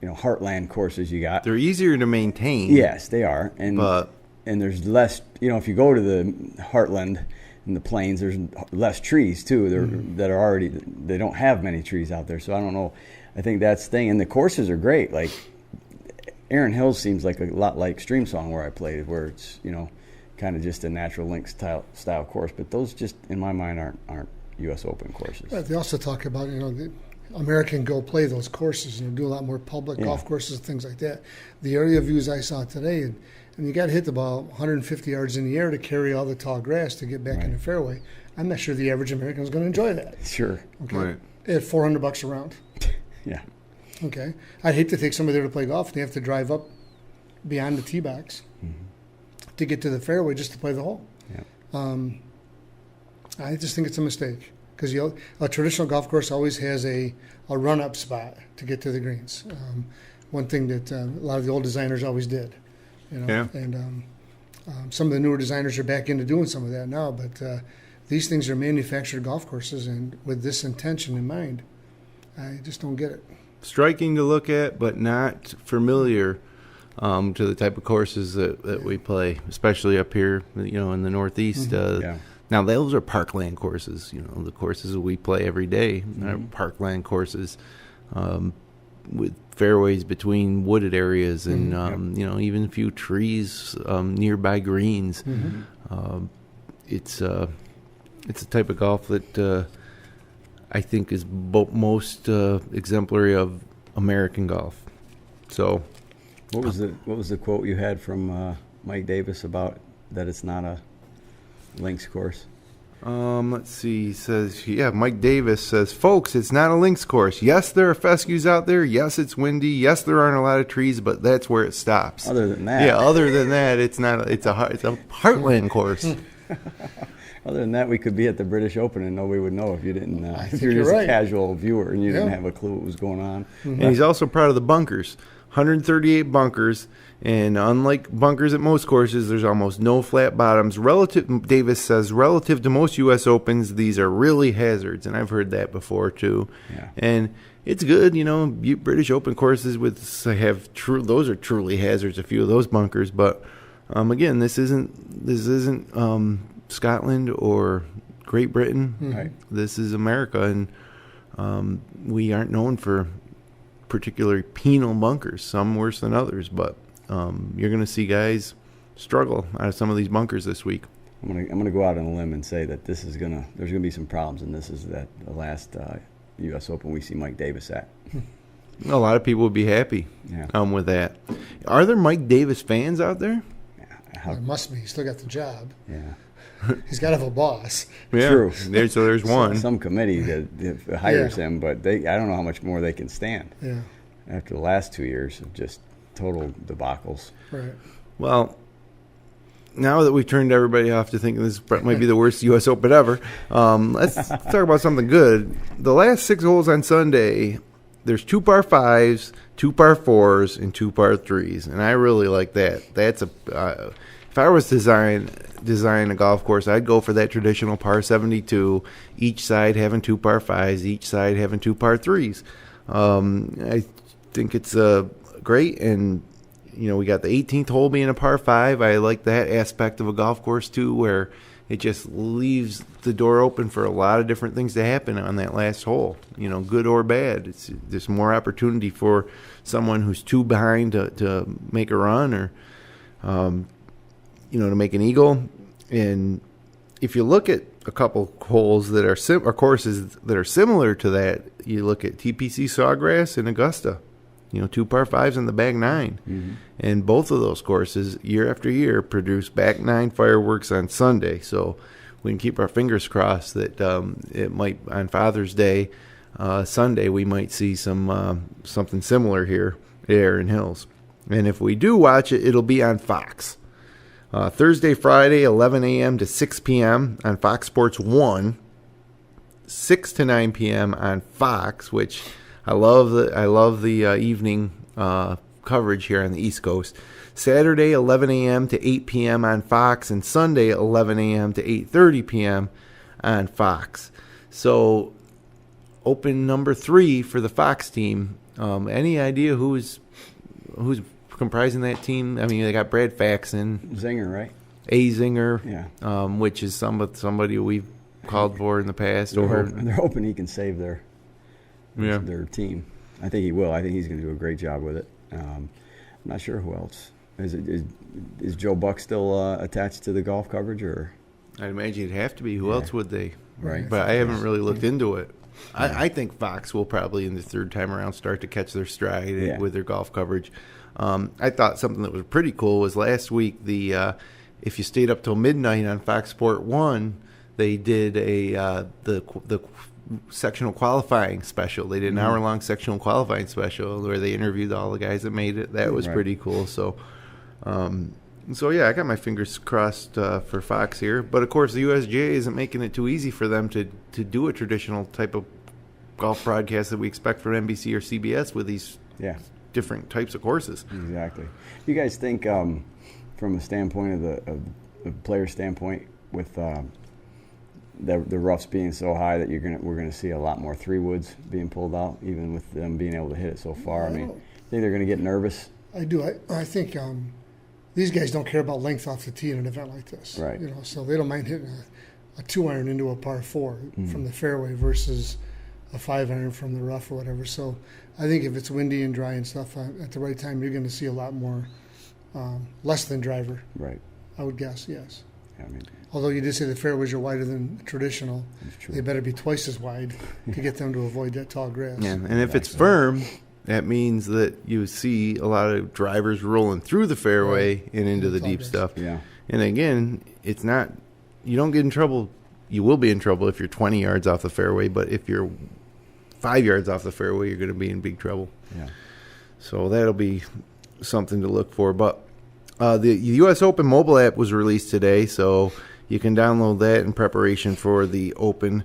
S3: heartland courses you got.
S2: They're easier to maintain.
S3: Yes, they are, and there's less. If you go to the heartland in the plains, there's less trees too. That are already. They don't have many trees out there, so I don't know. I think that's the thing, and the courses are great. Like Erin Hills seems like a lot like Stream Song where I played, where it's kind of just a natural link style course. But those just in my mind aren't U.S. Open courses.
S4: Right, they also talk about the American go play those courses and do a lot more public golf courses and things like that. The area views I saw today, and you got to hit the ball 150 yards in the air to carry all the tall grass to get back in the fairway. I'm not sure the average American is going to enjoy that.
S3: Sure.
S4: Okay.
S2: Right.
S4: At $400 a round.
S3: Yeah.
S4: Okay. I'd hate to take somebody there to play golf and they have to drive up beyond the tee box to get to the fairway just to play the hole.
S3: Yeah.
S4: I just think it's a mistake because a traditional golf course always has a run-up spot to get to the greens. One thing that a lot of the old designers always did. And some of the newer designers are back into doing some of that now, but these things are manufactured golf courses, and with this intention in mind, I just don't get it.
S2: Striking to look at, but not familiar to the type of courses that we play, especially up here, in the Northeast. Now, those are parkland courses. The courses that we play every day are parkland courses with fairways between wooded areas and, even a few trees nearby greens. It's a type of golf that I think is most exemplary of American golf. So,
S3: what was the quote you had from Mike Davis about that it's not a links course?
S2: Let's see. He says, Mike Davis says, folks, it's not a links course. Yes, there are fescues out there. Yes, it's windy. Yes, there aren't a lot of trees, but that's where it stops.
S3: Other than that,
S2: it's not. It's a heartland course.
S3: Other than that, we could be at the British Open and nobody would know if you didn't. If you're just
S4: right.
S3: a casual viewer and you didn't have a clue what was going on.
S2: And he's also proud of the bunkers. 138 bunkers, and unlike bunkers at most courses, there's almost no flat bottoms. Davis says, relative to most U.S. Opens, these are really hazards, and I've heard that before too. Yeah. And it's good, British Open courses those are truly hazards. A few of those bunkers, but again, this isn't Scotland or Great Britain.
S3: Right.
S2: This is America, and we aren't known for particularly penal bunkers, some worse than others, but you're going to see guys struggle out of some of these bunkers this week.
S3: I'm gonna go out on a limb and say that there's gonna be some problems, and this is the last U.S. Open we see Mike Davis at.
S2: A lot of people would be happy with that. Are there Mike Davis fans out there?
S4: There must be. He's still got the job.
S3: Yeah.
S4: He's got to have a boss.
S2: Yeah.
S3: True.
S2: There's one.
S3: Some committee that hires him, but I don't know how much more they can stand.
S4: Yeah.
S3: After the last 2 years of just total debacles.
S4: Right.
S2: Well, now that we've turned everybody off to thinking this might be the worst U.S. Open ever, let's talk about something good. The last 6 holes on Sunday, there's 2 par 5s, 2 par 4s, and 2 par 3s, and I really like that. That's if I was design a golf course, I'd go for that traditional par 72, each side having 2 par 5s, each side having 2 par 3s. I think it's great, and we got the 18th hole being a par 5. I like that aspect of a golf course too, where it just leaves the door open for a lot of different things to happen on that last hole, good or bad. There's more opportunity for someone who's too behind to make a run or to make an eagle. And if you look at a couple holes that are or courses that are similar to that, you look at TPC Sawgrass and Augusta, 2 par 5s in the back 9.
S3: Mm-hmm.
S2: And both of those courses, year after year, produce back 9 fireworks on Sunday. So we can keep our fingers crossed that it might, on Father's Day, Sunday, we might see something similar here at Erin Hills. And if we do watch it, it'll be on Fox. Thursday, Friday, 11 a.m. to 6 p.m. on Fox Sports 1, 6 to 9 p.m. on Fox, which I love the evening coverage here on the East Coast. Saturday, 11 a.m. to 8 p.m. on Fox, and Sunday, 11 a.m. to 8:30 p.m. on Fox. So, Open number 3 for the Fox team. Any idea who's comprising that team? I mean, they got Brad Faxon,
S3: Zinger, right?
S2: A Zinger,
S3: yeah,
S2: which is somebody we've called for in the past.
S3: They're hoping he can save their team. I think he will. I think he's going to do a great job with it. I'm not sure who else. Is Joe Buck still attached to the golf coverage, or?
S2: I'd imagine it'd have to be. Who else would they?
S3: Right.
S2: But I haven't really looked into it. I think Fox will probably, in the third time around, start to catch their stride with their golf coverage. I thought something that was pretty cool was last week, if you stayed up till midnight on Fox Sport 1, they did the sectional qualifying special. They did an hour-long sectional qualifying special where they interviewed all the guys that made it. That was pretty cool. So, I got my fingers crossed for Fox here. But, of course, the USGA isn't making it too easy for them to do a traditional type of golf broadcast that we expect from NBC or CBS with these different types of courses.
S3: Exactly. You guys think, from a standpoint of the player standpoint, with the roughs being so high that we're gonna see a lot more 3-woods being pulled out, even with them being able to hit it so far? I mean, think they're gonna get nervous?
S4: I do. I think these guys don't care about length off the tee in an event like this.
S3: Right.
S4: So they don't mind hitting a 2-iron into a par 4 from the fairway versus a 5-iron from the rough or whatever. So I think if it's windy and dry and stuff, at the right time, you're going to see a lot more less than driver.
S3: Right.
S4: I would guess, yes.
S3: I mean,
S4: although you did say the fairways are wider than traditional, they better be twice as wide to get them to avoid that tall grass.
S2: Yeah, and if it's firm, that means that you see a lot of drivers rolling through the fairway and into the deep stuff.
S3: Yeah.
S2: And again, it's not, you don't get in trouble. You will be in trouble if you're 20 yards off the fairway, but if you're 5 yards off the fairway, you're going to be in big trouble.
S3: Yeah.
S2: So that'll be something to look for. But the U.S. Open mobile app was released today, so you can download that in preparation for the Open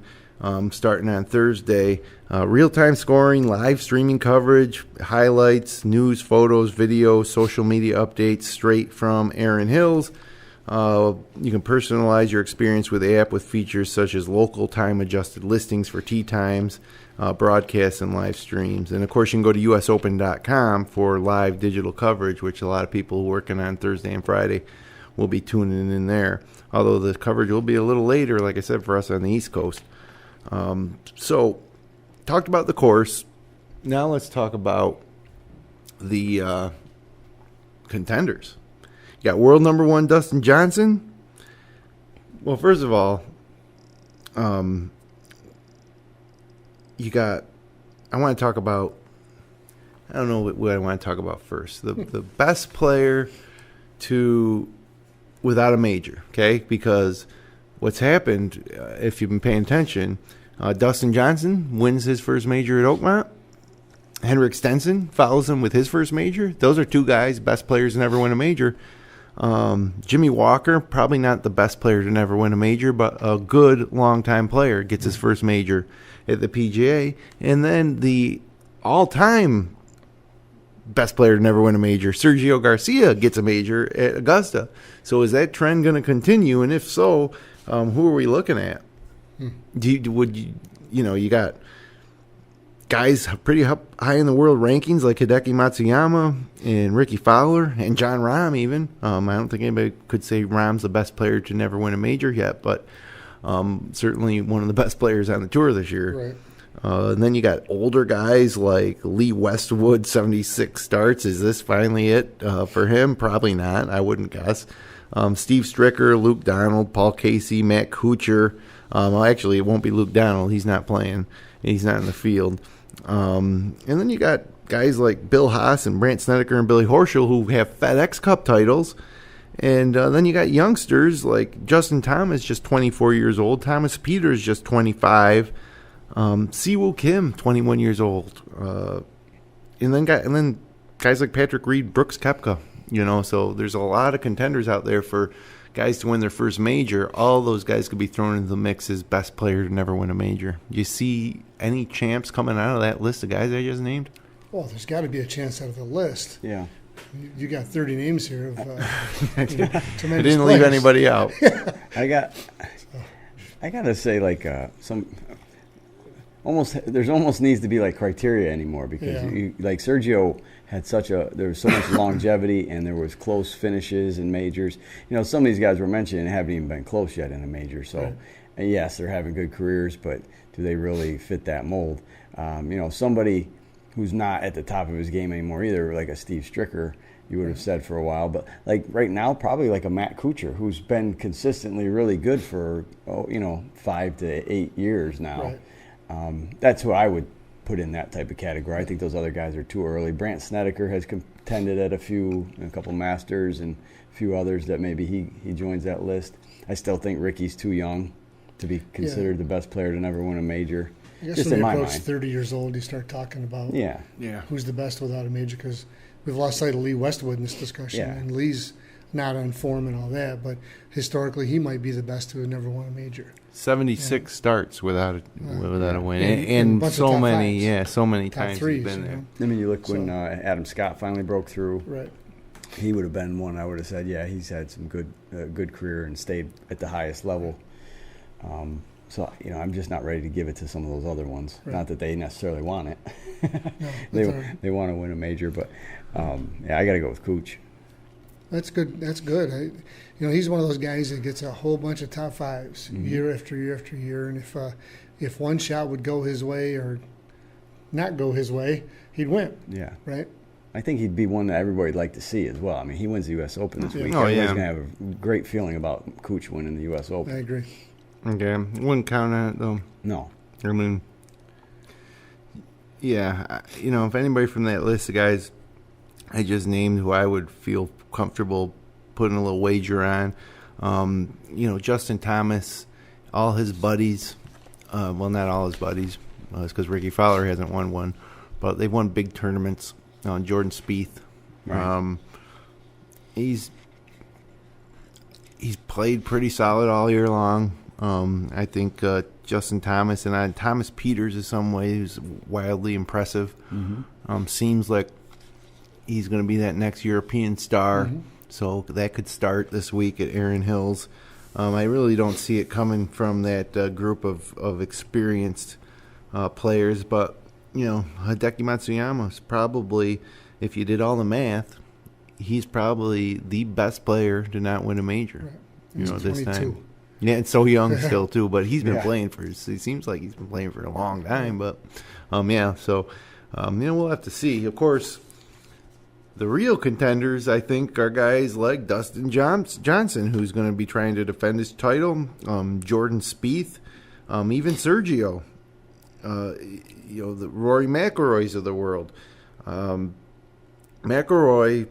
S2: starting on Thursday. Real-time scoring, live streaming coverage, highlights, news, photos, video, social media updates straight from Erin Hills. You can personalize your experience with the app with features such as local time-adjusted listings for tee times, broadcasts, and live streams. And, of course, you can go to usopen.com for live digital coverage, which a lot of people working on Thursday and Friday will be tuning in there, although the coverage will be a little later, like I said, for us on the East Coast. So, talked about the course. Now let's talk about the contenders. You got world number 1 Dustin Johnson. Well, first of all, you got, I want to talk about, I don't know what I want to talk about first. The best player without a major, okay? Because what's happened, if you've been paying attention, Dustin Johnson wins his first major at Oakmont. Henrik Stenson follows him with his first major. Those are 2 guys, best players to never win a major. Jimmy Walker, probably not the best player to never win a major, but a good long-time player, gets his first major at the PGA. And then the all-time best player to never win a major, Sergio Garcia, gets a major at Augusta. So is that trend going to continue? And if so, who are we looking at? You got guys pretty high in the world rankings like Hideki Matsuyama and Ricky Fowler and John Rahm even. I don't think anybody could say Rahm's the best player to never win a major yet, but certainly one of the best players on the tour this year.
S4: Right.
S2: And then you got older guys like Lee Westwood, 76 starts. Is this finally it for him? Probably not. I wouldn't guess. Steve Stricker, Luke Donald, Paul Casey, Matt Kuchar. Well, actually, it won't be Luke Donald. He's not playing. He's not in the field. And then you got guys like Bill Haas and Brandt Snedeker and Billy Horschel who have FedEx Cup titles. And then you got youngsters like Justin Thomas, just 24 years old. Thomas Peters, just 25. Siwoo Kim, 21 years old. And then guys like Patrick Reed, Brooks Koepka. So there's a lot of contenders out there for guys to win their first major. All those guys could be thrown into the mix as best player to never win a major. Do you see any champs coming out of that list of guys I just named?
S4: Well, there's got to be a chance out of the list.
S3: Yeah.
S4: You got 30 names here of tremendous
S2: I didn't leave anybody out.
S3: I got to say, like, there's almost needs to be like criteria anymore because like Sergio had there was so much longevity and there was close finishes in majors. Some of these guys we're mentioning haven't even been close yet in a major. So,
S4: right.
S3: And yes, they're having good careers, but do they really fit that mold? Somebody who's not at the top of his game anymore either, like a Steve Stricker, you would have said for a while. But like right now, probably like a Matt Kuchar, who's been consistently really good for 5 to 8 years now.
S4: Right.
S3: That's who I would put in that type of category. I think those other guys are too early. Brandt Snedeker has contended at a couple Masters and a few others that maybe he joins that list. I still think Ricky's too young to be considered the best player to never win a major.
S4: I guess
S3: Just
S4: when
S3: in
S4: you
S3: my
S4: approach
S3: mind.
S4: 30 years old, you start talking about who's the best without a major because we've lost sight of Lee Westwood in this discussion.
S3: Yeah.
S4: And Lee's not on form and all that, but historically he might be the best who has never won a major.
S2: 76 starts without a win,
S4: And
S2: and so many, so many
S4: top
S2: times
S4: threes,
S2: he's been there.
S3: I mean, you look when Adam Scott finally broke through.
S4: Right.
S3: He would have been one I would have said, he's had some good career and stayed at the highest level. So, I'm just not ready to give it to some of those other ones.
S4: Right.
S3: Not that they necessarily want it.
S4: No,
S3: They want to win a major, but I got to go with Cooch.
S4: That's good. That's good. He's one of those guys that gets a whole bunch of top fives year after year after year. And if one shot would go his way or not go his way, he'd win.
S3: Yeah.
S4: Right?
S3: I think he'd be one that everybody'd like to see as well. I mean, he wins the U.S. Open this week.
S2: Oh,
S3: Everybody's
S2: yeah.
S3: going to have a great feeling about Cooch winning the U.S. Open.
S4: I agree.
S2: Okay. Wouldn't count on it, though.
S3: No.
S2: I mean, yeah, if anybody from that list of guys I just named who I would feel comfortable putting a little wager on, Justin Thomas, all his buddies, well, not all his buddies, it's because Ricky Fowler hasn't won one, but they've won big tournaments. Jordan Spieth,
S3: Right.
S2: He's played pretty solid all year long. I think Justin Thomas and Thomas Peters in some ways wildly impressive.
S3: Mm-hmm.
S2: Seems like he's going to be that next European star, so that could start this week at Erin Hills. I really don't see it coming from that group of experienced players, but Hideki Matsuyama's probably, if you did all the math, he's probably the best player to not win a major.
S4: Right. He's
S2: This
S4: 22.
S2: time. Yeah, and so young still too, but he's been
S3: Yeah.
S2: playing for. It seems like he's been playing for a long time, but So we'll have to see. Of course, the real contenders, I think, are guys like Dustin Johnson, who's going to be trying to defend his title. Jordan Spieth, even Sergio. The Rory McIlroys of the world. McIlroy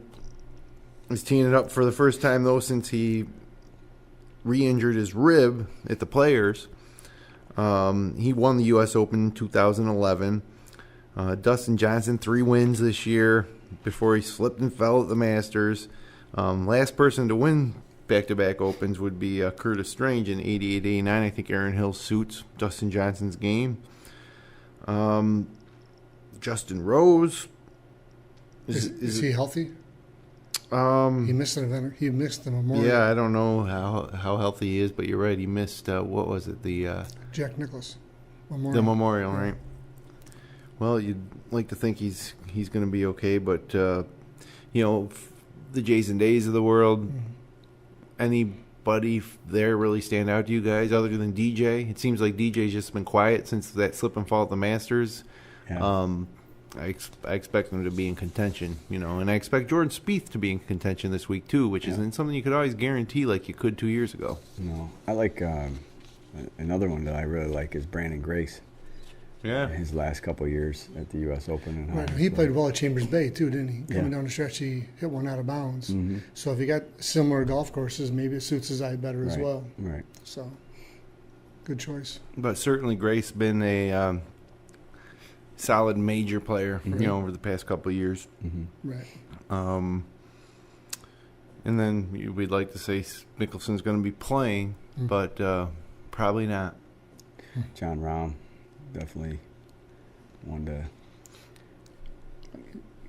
S2: is teeing it up for the first time, though, since he re-injured his rib at the Players. He won the U.S. Open in 2011. Dustin Johnson, 3 wins this year before he slipped and fell at the Masters. Last person to win back-to-back Opens would be Curtis Strange in 88-89. I think Erin Hills suits Dustin Johnson's game. Justin Rose.
S4: Is he healthy? He missed an event. He missed the Memorial.
S2: Yeah, I don't know how healthy he is, but you're right. He missed, what was it? The
S4: Jack Nicklaus Memorial.
S2: The Memorial, right? Well, you'd like to think he's going to be okay, but the Jason Days of the world, anybody there really stand out to you guys other than DJ? It seems like DJ's just been quiet since that slip and fall at the Masters.
S3: Yeah.
S2: I expect him to be in contention, and I expect Jordan Spieth to be in contention this week too, which isn't something you could always guarantee like you could 2 years ago.
S3: No. I like another one that I really like is Brandon Grace.
S2: Yeah.
S3: His last couple of years at the U.S. Open. And
S4: Right. He played well at Chambers Bay, too, didn't he? Coming
S3: Yeah.
S4: down the stretch, he hit one out of bounds.
S3: Mm-hmm.
S4: So if you got similar golf courses, maybe it suits his eye better as
S3: Right.
S4: well.
S3: Right.
S4: So, good choice.
S2: But certainly Grace been a solid major player, over the past couple of years.
S3: Mm-hmm.
S4: Right.
S2: And then we'd like to say Mickelson's going to be playing, but probably not.
S3: John Rahm, definitely one to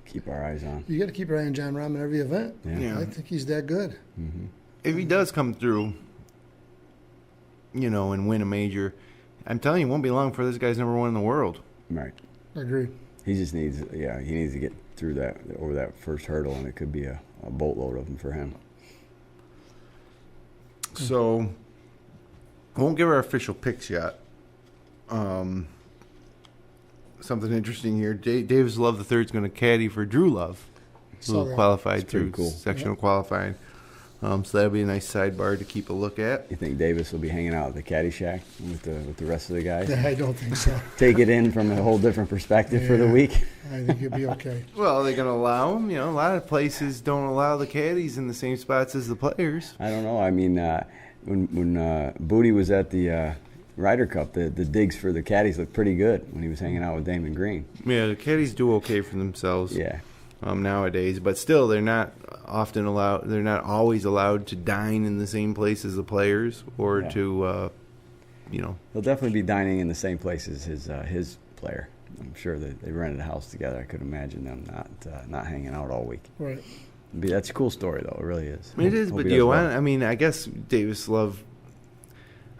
S3: keep our eyes on.
S4: You got to keep your eye on John Rahm in every event.
S3: Yeah.
S4: I think he's that good.
S3: Mm-hmm.
S2: If he does come through, and win a major, I'm telling you, it won't be long before this guy's number 1 in the world.
S3: Right.
S4: I agree.
S3: He just needs, he needs to get through over that first hurdle, and it could be a boatload of them for him.
S2: So, I won't give our official picks yet. Something interesting here. Davis Love III is going to caddy for Drew Love,
S4: Saw
S2: who
S4: that.
S2: qualified
S3: That's pretty
S2: through
S3: cool.
S2: sectional qualifying. So that'll be a nice sidebar to keep a look at.
S3: You think Davis will be hanging out at the caddy shack with the rest of the guys?
S4: I don't think so.
S3: Take it in from a whole different perspective for the
S4: Yeah.
S3: week?
S4: I think he'll be okay.
S2: Well, they're going to allow him. A lot of places don't allow the caddies in the same spots as the players.
S3: I don't know. I mean, when Booty was at the Ryder Cup, the digs for the caddies looked pretty good when he was hanging out with Damon Green.
S2: Yeah, the caddies do okay for themselves.
S3: Yeah.
S2: Nowadays, but still, they're not often allowed. They're not always allowed to dine in the same place as the players, or
S3: Yeah.
S2: to,
S3: He'll definitely be dining in the same place as his player. I'm sure that they rented a house together. I could imagine them not hanging out all week.
S4: Right.
S3: That's a cool story, though. It really is.
S2: It is.
S3: Hope
S2: But
S3: he
S2: do
S3: does
S2: you
S3: well.
S2: want? I mean, I guess Davis Love.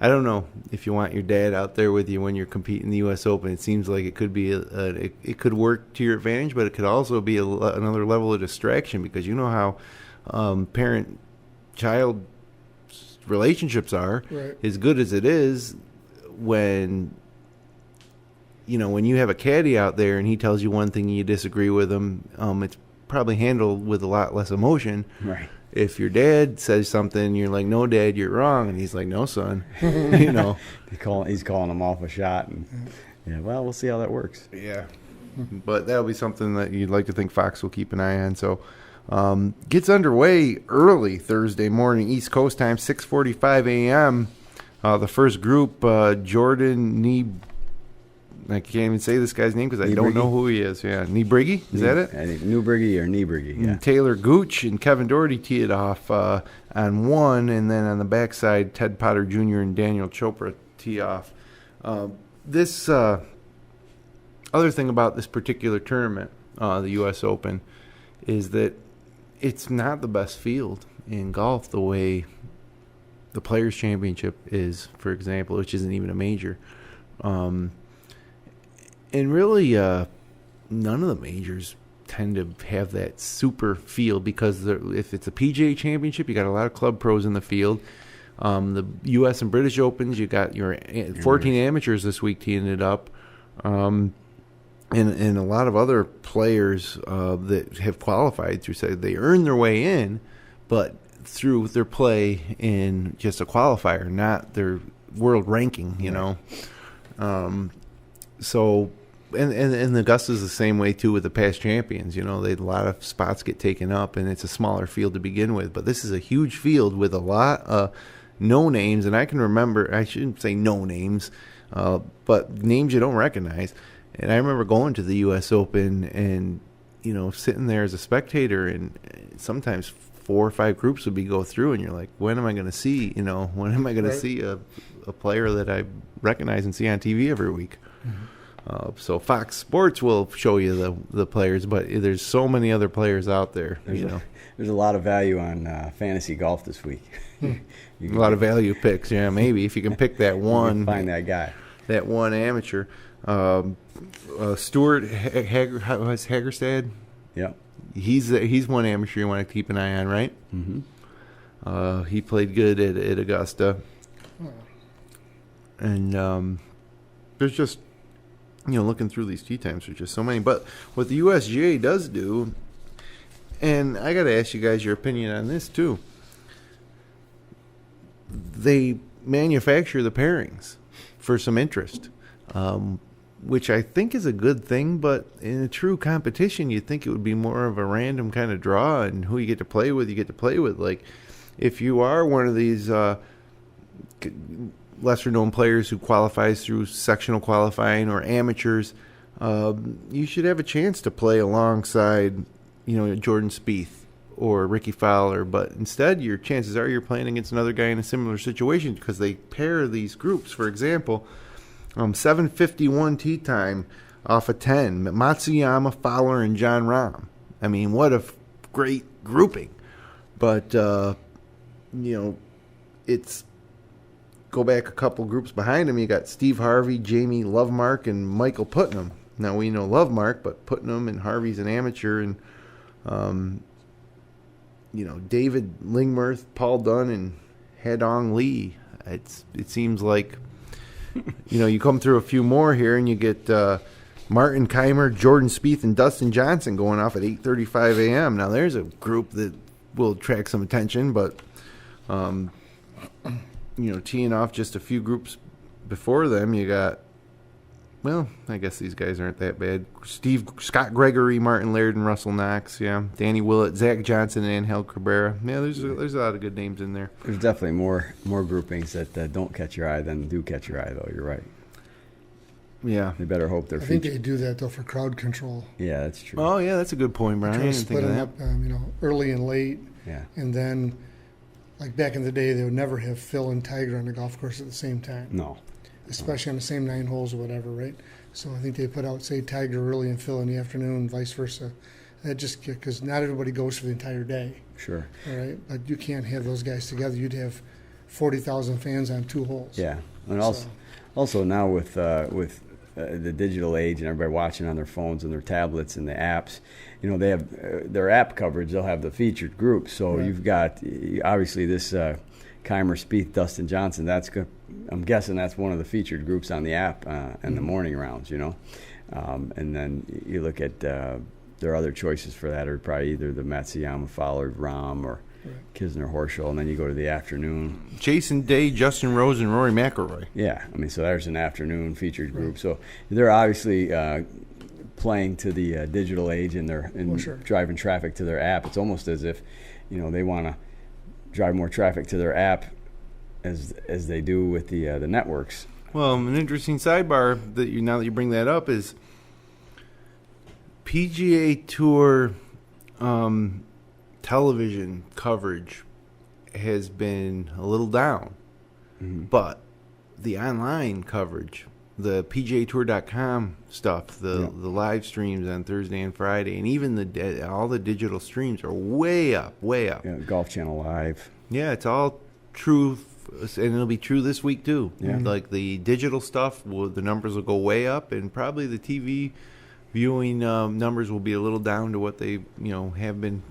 S2: I don't know if you want your dad out there with you when you're competing in the U.S. Open. It seems like it could be it could work to your advantage, but it could also be another level of distraction because you know how parent-child relationships are.
S4: Right.
S2: As good as it is, when you have a caddy out there and he tells you one thing and you disagree with him, it's probably handled with a lot less emotion.
S3: Right.
S2: If your dad says something, you're like, "No, Dad, you're wrong," and he's like, "No, son,"
S3: He's calling him off a shot, and well, we'll see how that works.
S2: Yeah, but that'll be something that you'd like to think Fox will keep an eye on. So, gets underway early Thursday morning, East Coast time, 6:45 a.m. The first group, Jordan I can't even say this guy's name because I don't know who he is. Yeah, Niebrigge, is that it?
S3: I think Newbrigge or Niebrigge, yeah.
S2: Taylor Gooch and Kevin Doherty tee it off on one, and then on the backside, Ted Potter Jr. and Daniel Chopra tee off. This other thing about this particular tournament, the U.S. Open, is that it's not the best field in golf the way the Players' Championship is, for example, which isn't even a major. And really, none of the majors tend to have that super field because if it's a PGA Championship, you got a lot of club pros in the field. The U.S. and British Opens, you got your 14 amateurs this week teeing it up, and a lot of other players that have qualified through, say, they earned their way in, but through their play in just a qualifier, not their world ranking, So, and Augusta's the same way too with the past champions. A lot of spots get taken up, and it's a smaller field to begin with. But this is a huge field with a lot of no names, and I can remember. I shouldn't say no names, but names you don't recognize. And I remember going to the U.S. Open and sitting there as a spectator, and sometimes 4 or 5 groups would go through, and you're like, when am I going to see? When am I going to see a player that I recognize and see on TV every week? Mm-hmm. So Fox Sports will show you the players, but there's so many other players out there.
S3: There's a lot of value on fantasy golf this week.
S2: A lot of value picks, yeah. Maybe if you can pick that one,
S3: find that guy,
S2: that one amateur. Stuart Hagerstad.
S3: Yeah,
S2: he's one amateur you want to keep an eye on, right? Mm-hmm. He played good at Augusta, and there's just. Looking through these tee times, there's just so many. But what the USGA does do, and I got to ask you guys your opinion on this too, they manufacture the pairings for some interest, which I think is a good thing. But in a true competition, you'd think it would be more of a random kind of draw, and who you get to play with, you get to play with. Like, if you are one of these lesser-known players who qualifies through sectional qualifying or amateurs, you should have a chance to play alongside, Jordan Spieth or Ricky Fowler. But instead, your chances are you're playing against another guy in a similar situation because they pair these groups. For example, 7:51 tee time off of 10, Matsuyama, Fowler, and John Rahm. I mean, what a great grouping. But, it's... Go back a couple groups behind him. You got Steve Harvey, Jamie Lovemark, and Michael Putnam. Now we know Lovemark, but Putnam and Harvey's an amateur, and David Lingmerth, Paul Dunn, and Hadong Lee. It seems like you come through a few more here, and you get Martin Keimer, Jordan Spieth, and Dustin Johnson going off at 8:35 a.m. Now there's a group that will attract some attention, but. Teeing off just a few groups before them, you got, I guess these guys aren't that bad. Scott Gregory, Martin Laird, and Russell Knox, yeah. Danny Willett, Zach Johnson, and Angel Cabrera. Yeah, there's a lot of good names in there.
S3: There's definitely more groupings that don't catch your eye than do catch your eye, though. You're right.
S2: Yeah.
S3: They better hope they're
S4: I think they do that, though, for crowd control.
S3: Yeah, that's true.
S2: Oh, yeah, that's a good point, Brian. I didn't
S4: split
S2: think of
S4: them
S2: that.
S4: up, early and late.
S3: Yeah.
S4: And then... Like back in the day, they would never have Phil and Tiger on the golf course at the same time.
S3: No.
S4: Especially on the same 9 holes or whatever, right? So I think they put out, say, Tiger early and Phil in the afternoon, and vice versa. That just because not everybody goes for the entire day.
S3: Sure.
S4: All right, but you can't have those guys together. You'd have 40,000 fans on 2 holes.
S3: Yeah, and also now with the digital age and everybody watching on their phones and their tablets and the apps, they have their app coverage. They'll have the featured groups. So
S4: Right.
S3: you've got obviously this Keimer, Spieth, Dustin Johnson. I'm guessing that's one of the featured groups on the app in the morning rounds. And then you look at their other choices for that are probably either the Matsuyama, Fowler, Rahm, or
S4: Right.
S3: Kisner, Horschel, and then you go to the afternoon.
S2: Jason Day, Justin Rose, and Rory McIlroy.
S3: Yeah, I mean, so there's an afternoon featured group. So they're obviously playing to the digital age, and they're
S4: sure.
S3: driving traffic to their app. It's almost as if, they want to drive more traffic to their app as they do with the networks.
S2: Well, an interesting sidebar now that you bring that up is PGA Tour television coverage has been a little down, but the online coverage, the PGAtour.com stuff, the live streams on Thursday and Friday, and even all the digital streams are way up.
S3: Yeah, Golf Channel Live.
S2: Yeah, it's all true, and it'll be true this week too.
S3: Yeah.
S2: Like the digital stuff, the numbers will go way up, and probably the TV viewing numbers will be a little down to what they have been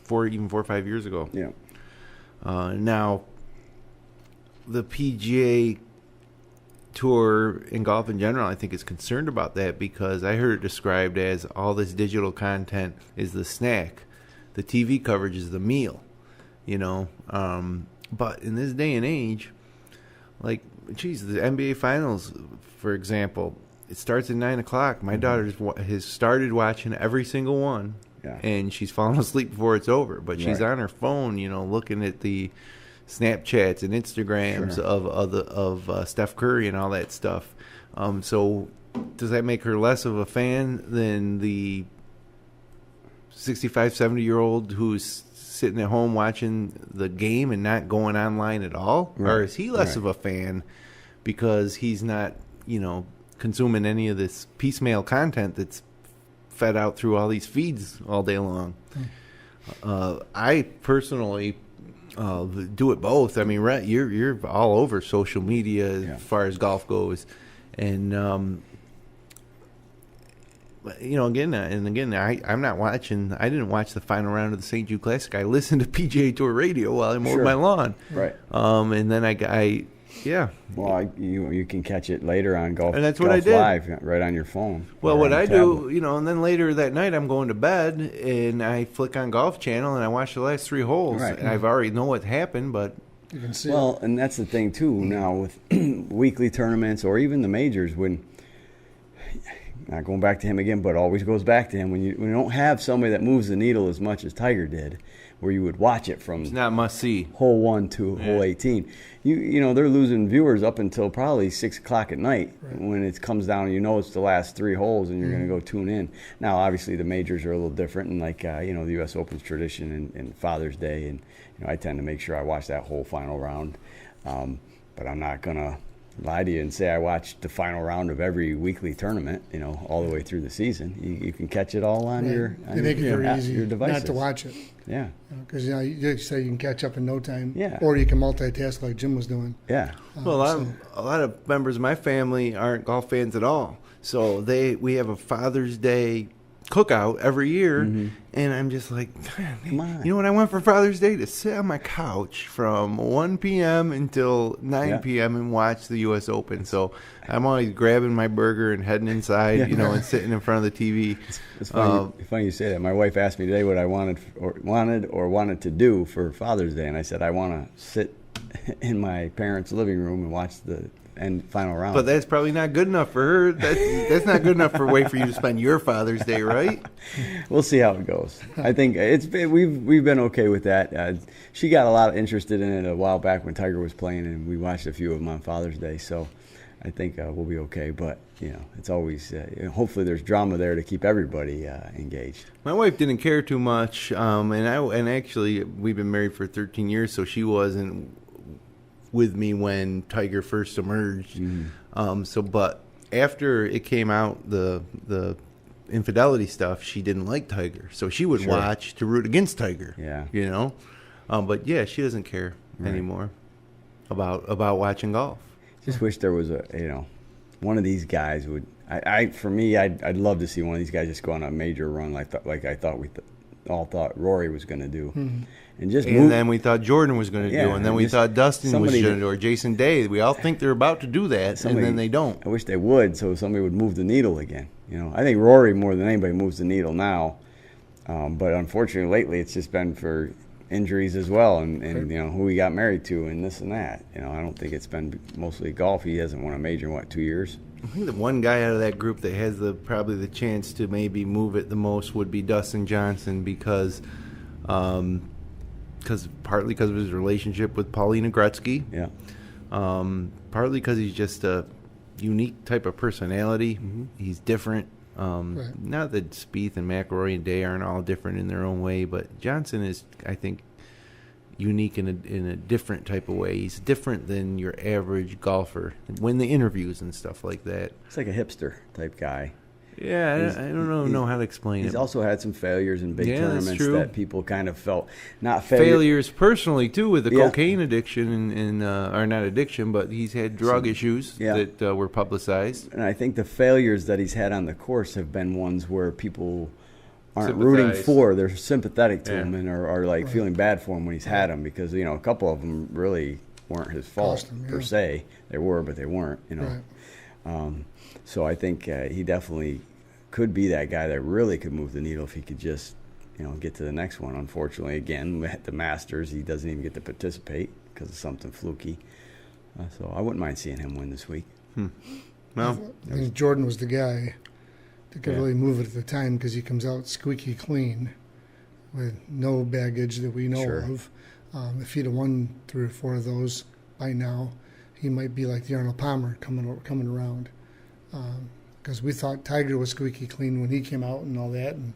S2: even 4 or 5 years ago.
S3: Yeah.
S2: Now, the PGA Tour and golf in general, I think, is concerned about that because I heard it described as all this digital content is the snack, the TV coverage is the meal, But in this day and age, the NBA Finals, for example, it starts at 9 o'clock. My daughter has started watching every single one.
S3: Yeah.
S2: And she's falling asleep before it's over. But she's
S3: Right.
S2: on her phone, looking at the Snapchats and Instagrams
S3: Sure.
S2: of Steph Curry and all that stuff. So does that make her less of a fan than the 65, 70-year-old who's sitting at home watching the game and not going online at all?
S3: Right.
S2: Or is he less
S3: Right.
S2: of a fan because he's not, consuming any of this piecemeal content that's fed out through all these feeds all day long? I personally do it both. I mean, Rhett, you're all over social media as far as golf goes, and again, I'm not watching. I didn't watch the final round of the St. Jude Classic. I listened to PGA Tour radio while I mowed my lawn.
S3: Right.
S2: And then yeah.
S3: Well, you can catch it later on Golf,
S2: And that's what
S3: Golf
S2: I did.
S3: Live right on your phone.
S2: Well,
S3: or
S2: what
S3: on
S2: I
S3: the
S2: do,
S3: tablet.
S2: and then later that night I'm going to bed and I flick on Golf Channel and I watch the last 3 holes.
S3: Right.
S2: And I've already know what happened, but
S4: You can see
S3: Well, and that's the thing too. Now with weekly tournaments or even the majors, when not going back to him again, but always goes back to him when you don't have somebody that moves the needle as much as Tiger did, where you would watch it from
S2: it's not must see.
S3: hole 1 to hole 18. You know they're losing viewers up until probably 6 o'clock at night when it comes down. It's the last 3 holes and you're going to go tune in. Now, obviously, the majors are a little different, and the U.S. Open's tradition and Father's Day, and I tend to make sure I watch that whole final round. But I'm not gonna lie to you and say I watched the final round of every weekly tournament, all the way through the season. You can catch it all on your
S4: They make it very easy
S3: your devices.
S4: not to watch it.
S3: Yeah,
S4: Because you say you can catch up in no time.
S3: Yeah.
S4: Or you can multitask like Jim was doing.
S3: yeah.
S2: Well, a lot of members of my family aren't golf fans at all. So we have a Father's Day cookout every year, and I'm just like, man,
S3: Come on.
S2: you know what? I went for Father's Day to sit on my couch from 1 p.m. until 9 p.m. and watch the U.S. Open. So I'm always grabbing my burger and heading inside, and sitting in front of the TV.
S3: It's funny you say that. My wife asked me today what I wanted to do for Father's Day, and I said I want to sit in my parents' living room and watch the final round.
S2: But that's probably not good enough for her. That's not good enough for a way for you to spend your Father's Day, right?
S3: We'll see how it goes. I think we've been okay with that. She got a lot interested in it a while back when Tiger was playing, and we watched a few of them on Father's Day. So I think we'll be okay. But it's always hopefully there's drama there to keep everybody engaged.
S2: My wife didn't care too much, and actually we've been married for 13 years, so she wasn't with me when Tiger first emerged. But after it came out, the infidelity stuff, she didn't like Tiger, so she would watch to root against Tiger.
S3: Yeah.
S2: But yeah, she doesn't care anymore. about watching golf.
S3: Just wish there was one of these guys would. For me, I'd love to see one of these guys just go on a major run like I thought we all thought Rory was going to do, and
S2: then we thought Jordan was going to do, and then we thought Dustin was going to do, or Jason Day. We all think they're about to do that, and then they don't.
S3: I wish they would, so somebody would move the needle again. I think Rory more than anybody moves the needle now, but unfortunately lately it's just been for injuries as well, and who he got married to and this and that. I don't think it's been mostly golf. He hasn't won a major in 2 years.
S2: I think the one guy out of that group that has probably the chance to maybe move it the most would be Dustin Johnson because partly because of his relationship with Paulina Gretzky.
S3: Yeah.
S2: Partly because he's just a unique type of personality.
S3: Mm-hmm.
S2: He's different. Not that Spieth and McIlroy and Day aren't all different in their own way, but Johnson is, I think, unique in a different type of way. He's different than your average golfer when the interviews and stuff like that.
S3: It's like a hipster type guy.
S2: Yeah, I don't know how to explain it.
S3: He's also had some failures in big tournaments that people kind of felt not
S2: failures personally too with the cocaine addiction and or not addiction, but he's had drug issues that were publicized.
S3: And I think the failures that he's had on the course have been ones where people aren't rooting for. They're sympathetic to him and are feeling bad for him when he's had them because a couple of them really weren't his fault per se. They were, but they weren't. So I think he definitely could be that guy that really could move the needle if he could just get to the next one. Unfortunately, again, at the Masters, he doesn't even get to participate because of something fluky. So I wouldn't mind seeing him win this week.
S4: Well, I think Jordan was the guy that could really move it at the time because he comes out squeaky clean with no baggage that we know of. If he'd have won 3 or 4 of those by now, he might be like the Arnold Palmer coming around. Because we thought Tiger was squeaky clean when he came out and all that, and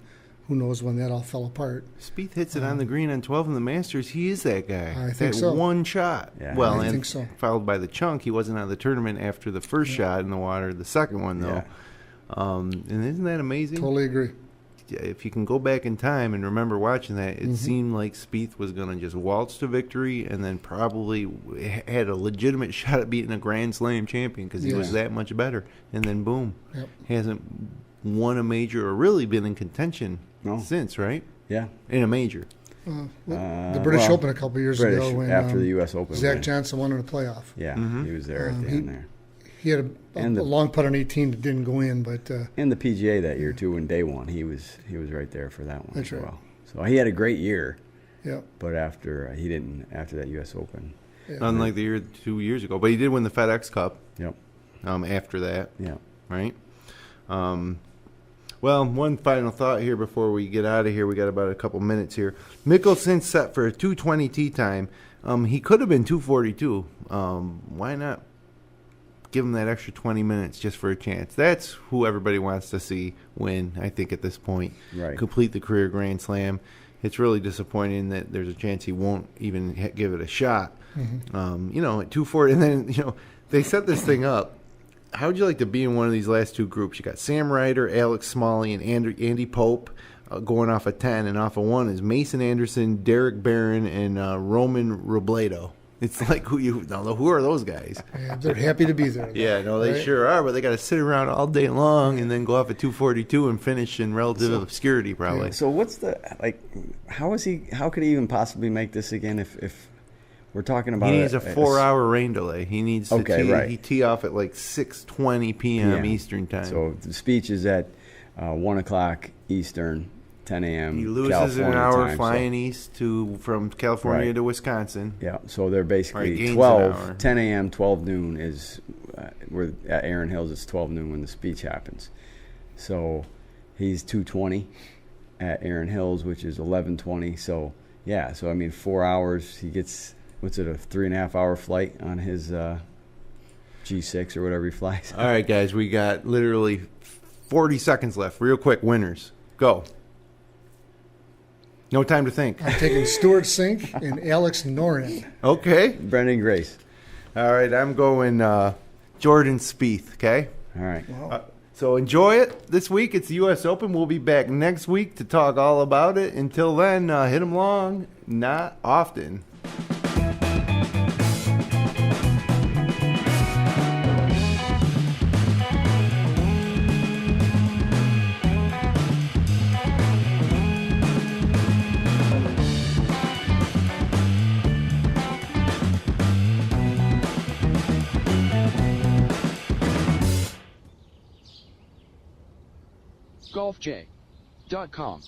S4: who knows when that all fell apart.
S2: Spieth hits it on the green on 12 in the Masters. He is that guy.
S4: I think so.
S2: One shot.
S3: Yeah.
S2: Well,
S4: I think so.
S2: Followed by the chunk. He wasn't out of the tournament after the first shot in the water. The second one, though.
S3: Yeah.
S2: And isn't that amazing?
S4: Totally agree.
S2: If you can go back in time and remember watching that, it seemed like Spieth was going to just waltz to victory and then probably had a legitimate shot at beating a Grand Slam champion because he was that much better. And then, boom, hasn't won a major or really been in contention since, right?
S3: Yeah.
S2: In a major.
S4: The British Open a couple years ago when
S3: after the U.S. Open.
S4: Zach Johnson won in a playoff.
S3: Yeah, he was there at the end there.
S4: He had a long putt on 18 that didn't go in, but
S3: and the PGA that year too when Day won, he was right there for that one
S4: that's
S3: as
S4: right.
S3: well. So he had a great year.
S4: Yeah.
S3: But after he didn't after that U.S. Open.
S4: Yeah.
S2: Unlike the year 2 years ago, but he did win the FedEx Cup.
S3: Yep.
S2: After that.
S3: Yeah.
S2: Right. Well, one final thought here before we get out of here. We got about a couple minutes here. Mickelson set for a 2:20 tee time. He could have been 2:42. Why not give him that extra 20 minutes just for a chance? That's who everybody wants to see win, I think, at this point.
S3: Right.
S2: Complete the career Grand Slam. It's really disappointing that there's a chance he won't even give it a shot. At 2:40. And then, they set this thing up. How would you like to be in one of these last two groups? You got Sam Ryder, Alex Smalley, and Andy Pope going off a 10, and off a 1 is Mason Anderson, Derek Barron, and Roman Robledo. It's like who are those guys?
S4: Yeah, they're happy to be there.
S2: Yeah, no, they sure are, but they got to sit around all day long and then go off at 2:42 and finish in relative obscurity, probably.
S3: Yeah, so what's how could he even possibly make this again if we're talking about
S2: he needs a 4-hour rain delay. He needs to tee off at like 6:20 p.m. Eastern time.
S3: So the speech is at 1 o'clock Eastern, 10 a.m.
S2: He loses
S3: California
S2: an hour
S3: time,
S2: flying east from California to Wisconsin.
S3: Yeah, so they're basically 10 a.m., 12 noon is we're at Erin Hills. It's 12 noon when the speech happens. So he's 2:20 at Erin Hills, which is 11:20. So 4 hours. He gets a 3.5 hour flight on his G6 or whatever he flies.
S2: All right, guys, we got literally 40 seconds left. Real quick, winners. Go. No time to think.
S4: I'm taking Stuart Sink and Alex Noren.
S2: Okay.
S3: Brendan Grace.
S2: All right, I'm going Jordan Spieth, okay?
S3: All right.
S4: Wow.
S2: So enjoy it this week. It's the U.S. Open. We'll be back next week to talk all about it. Until then, hit them long, not often.
S1: golfj.com.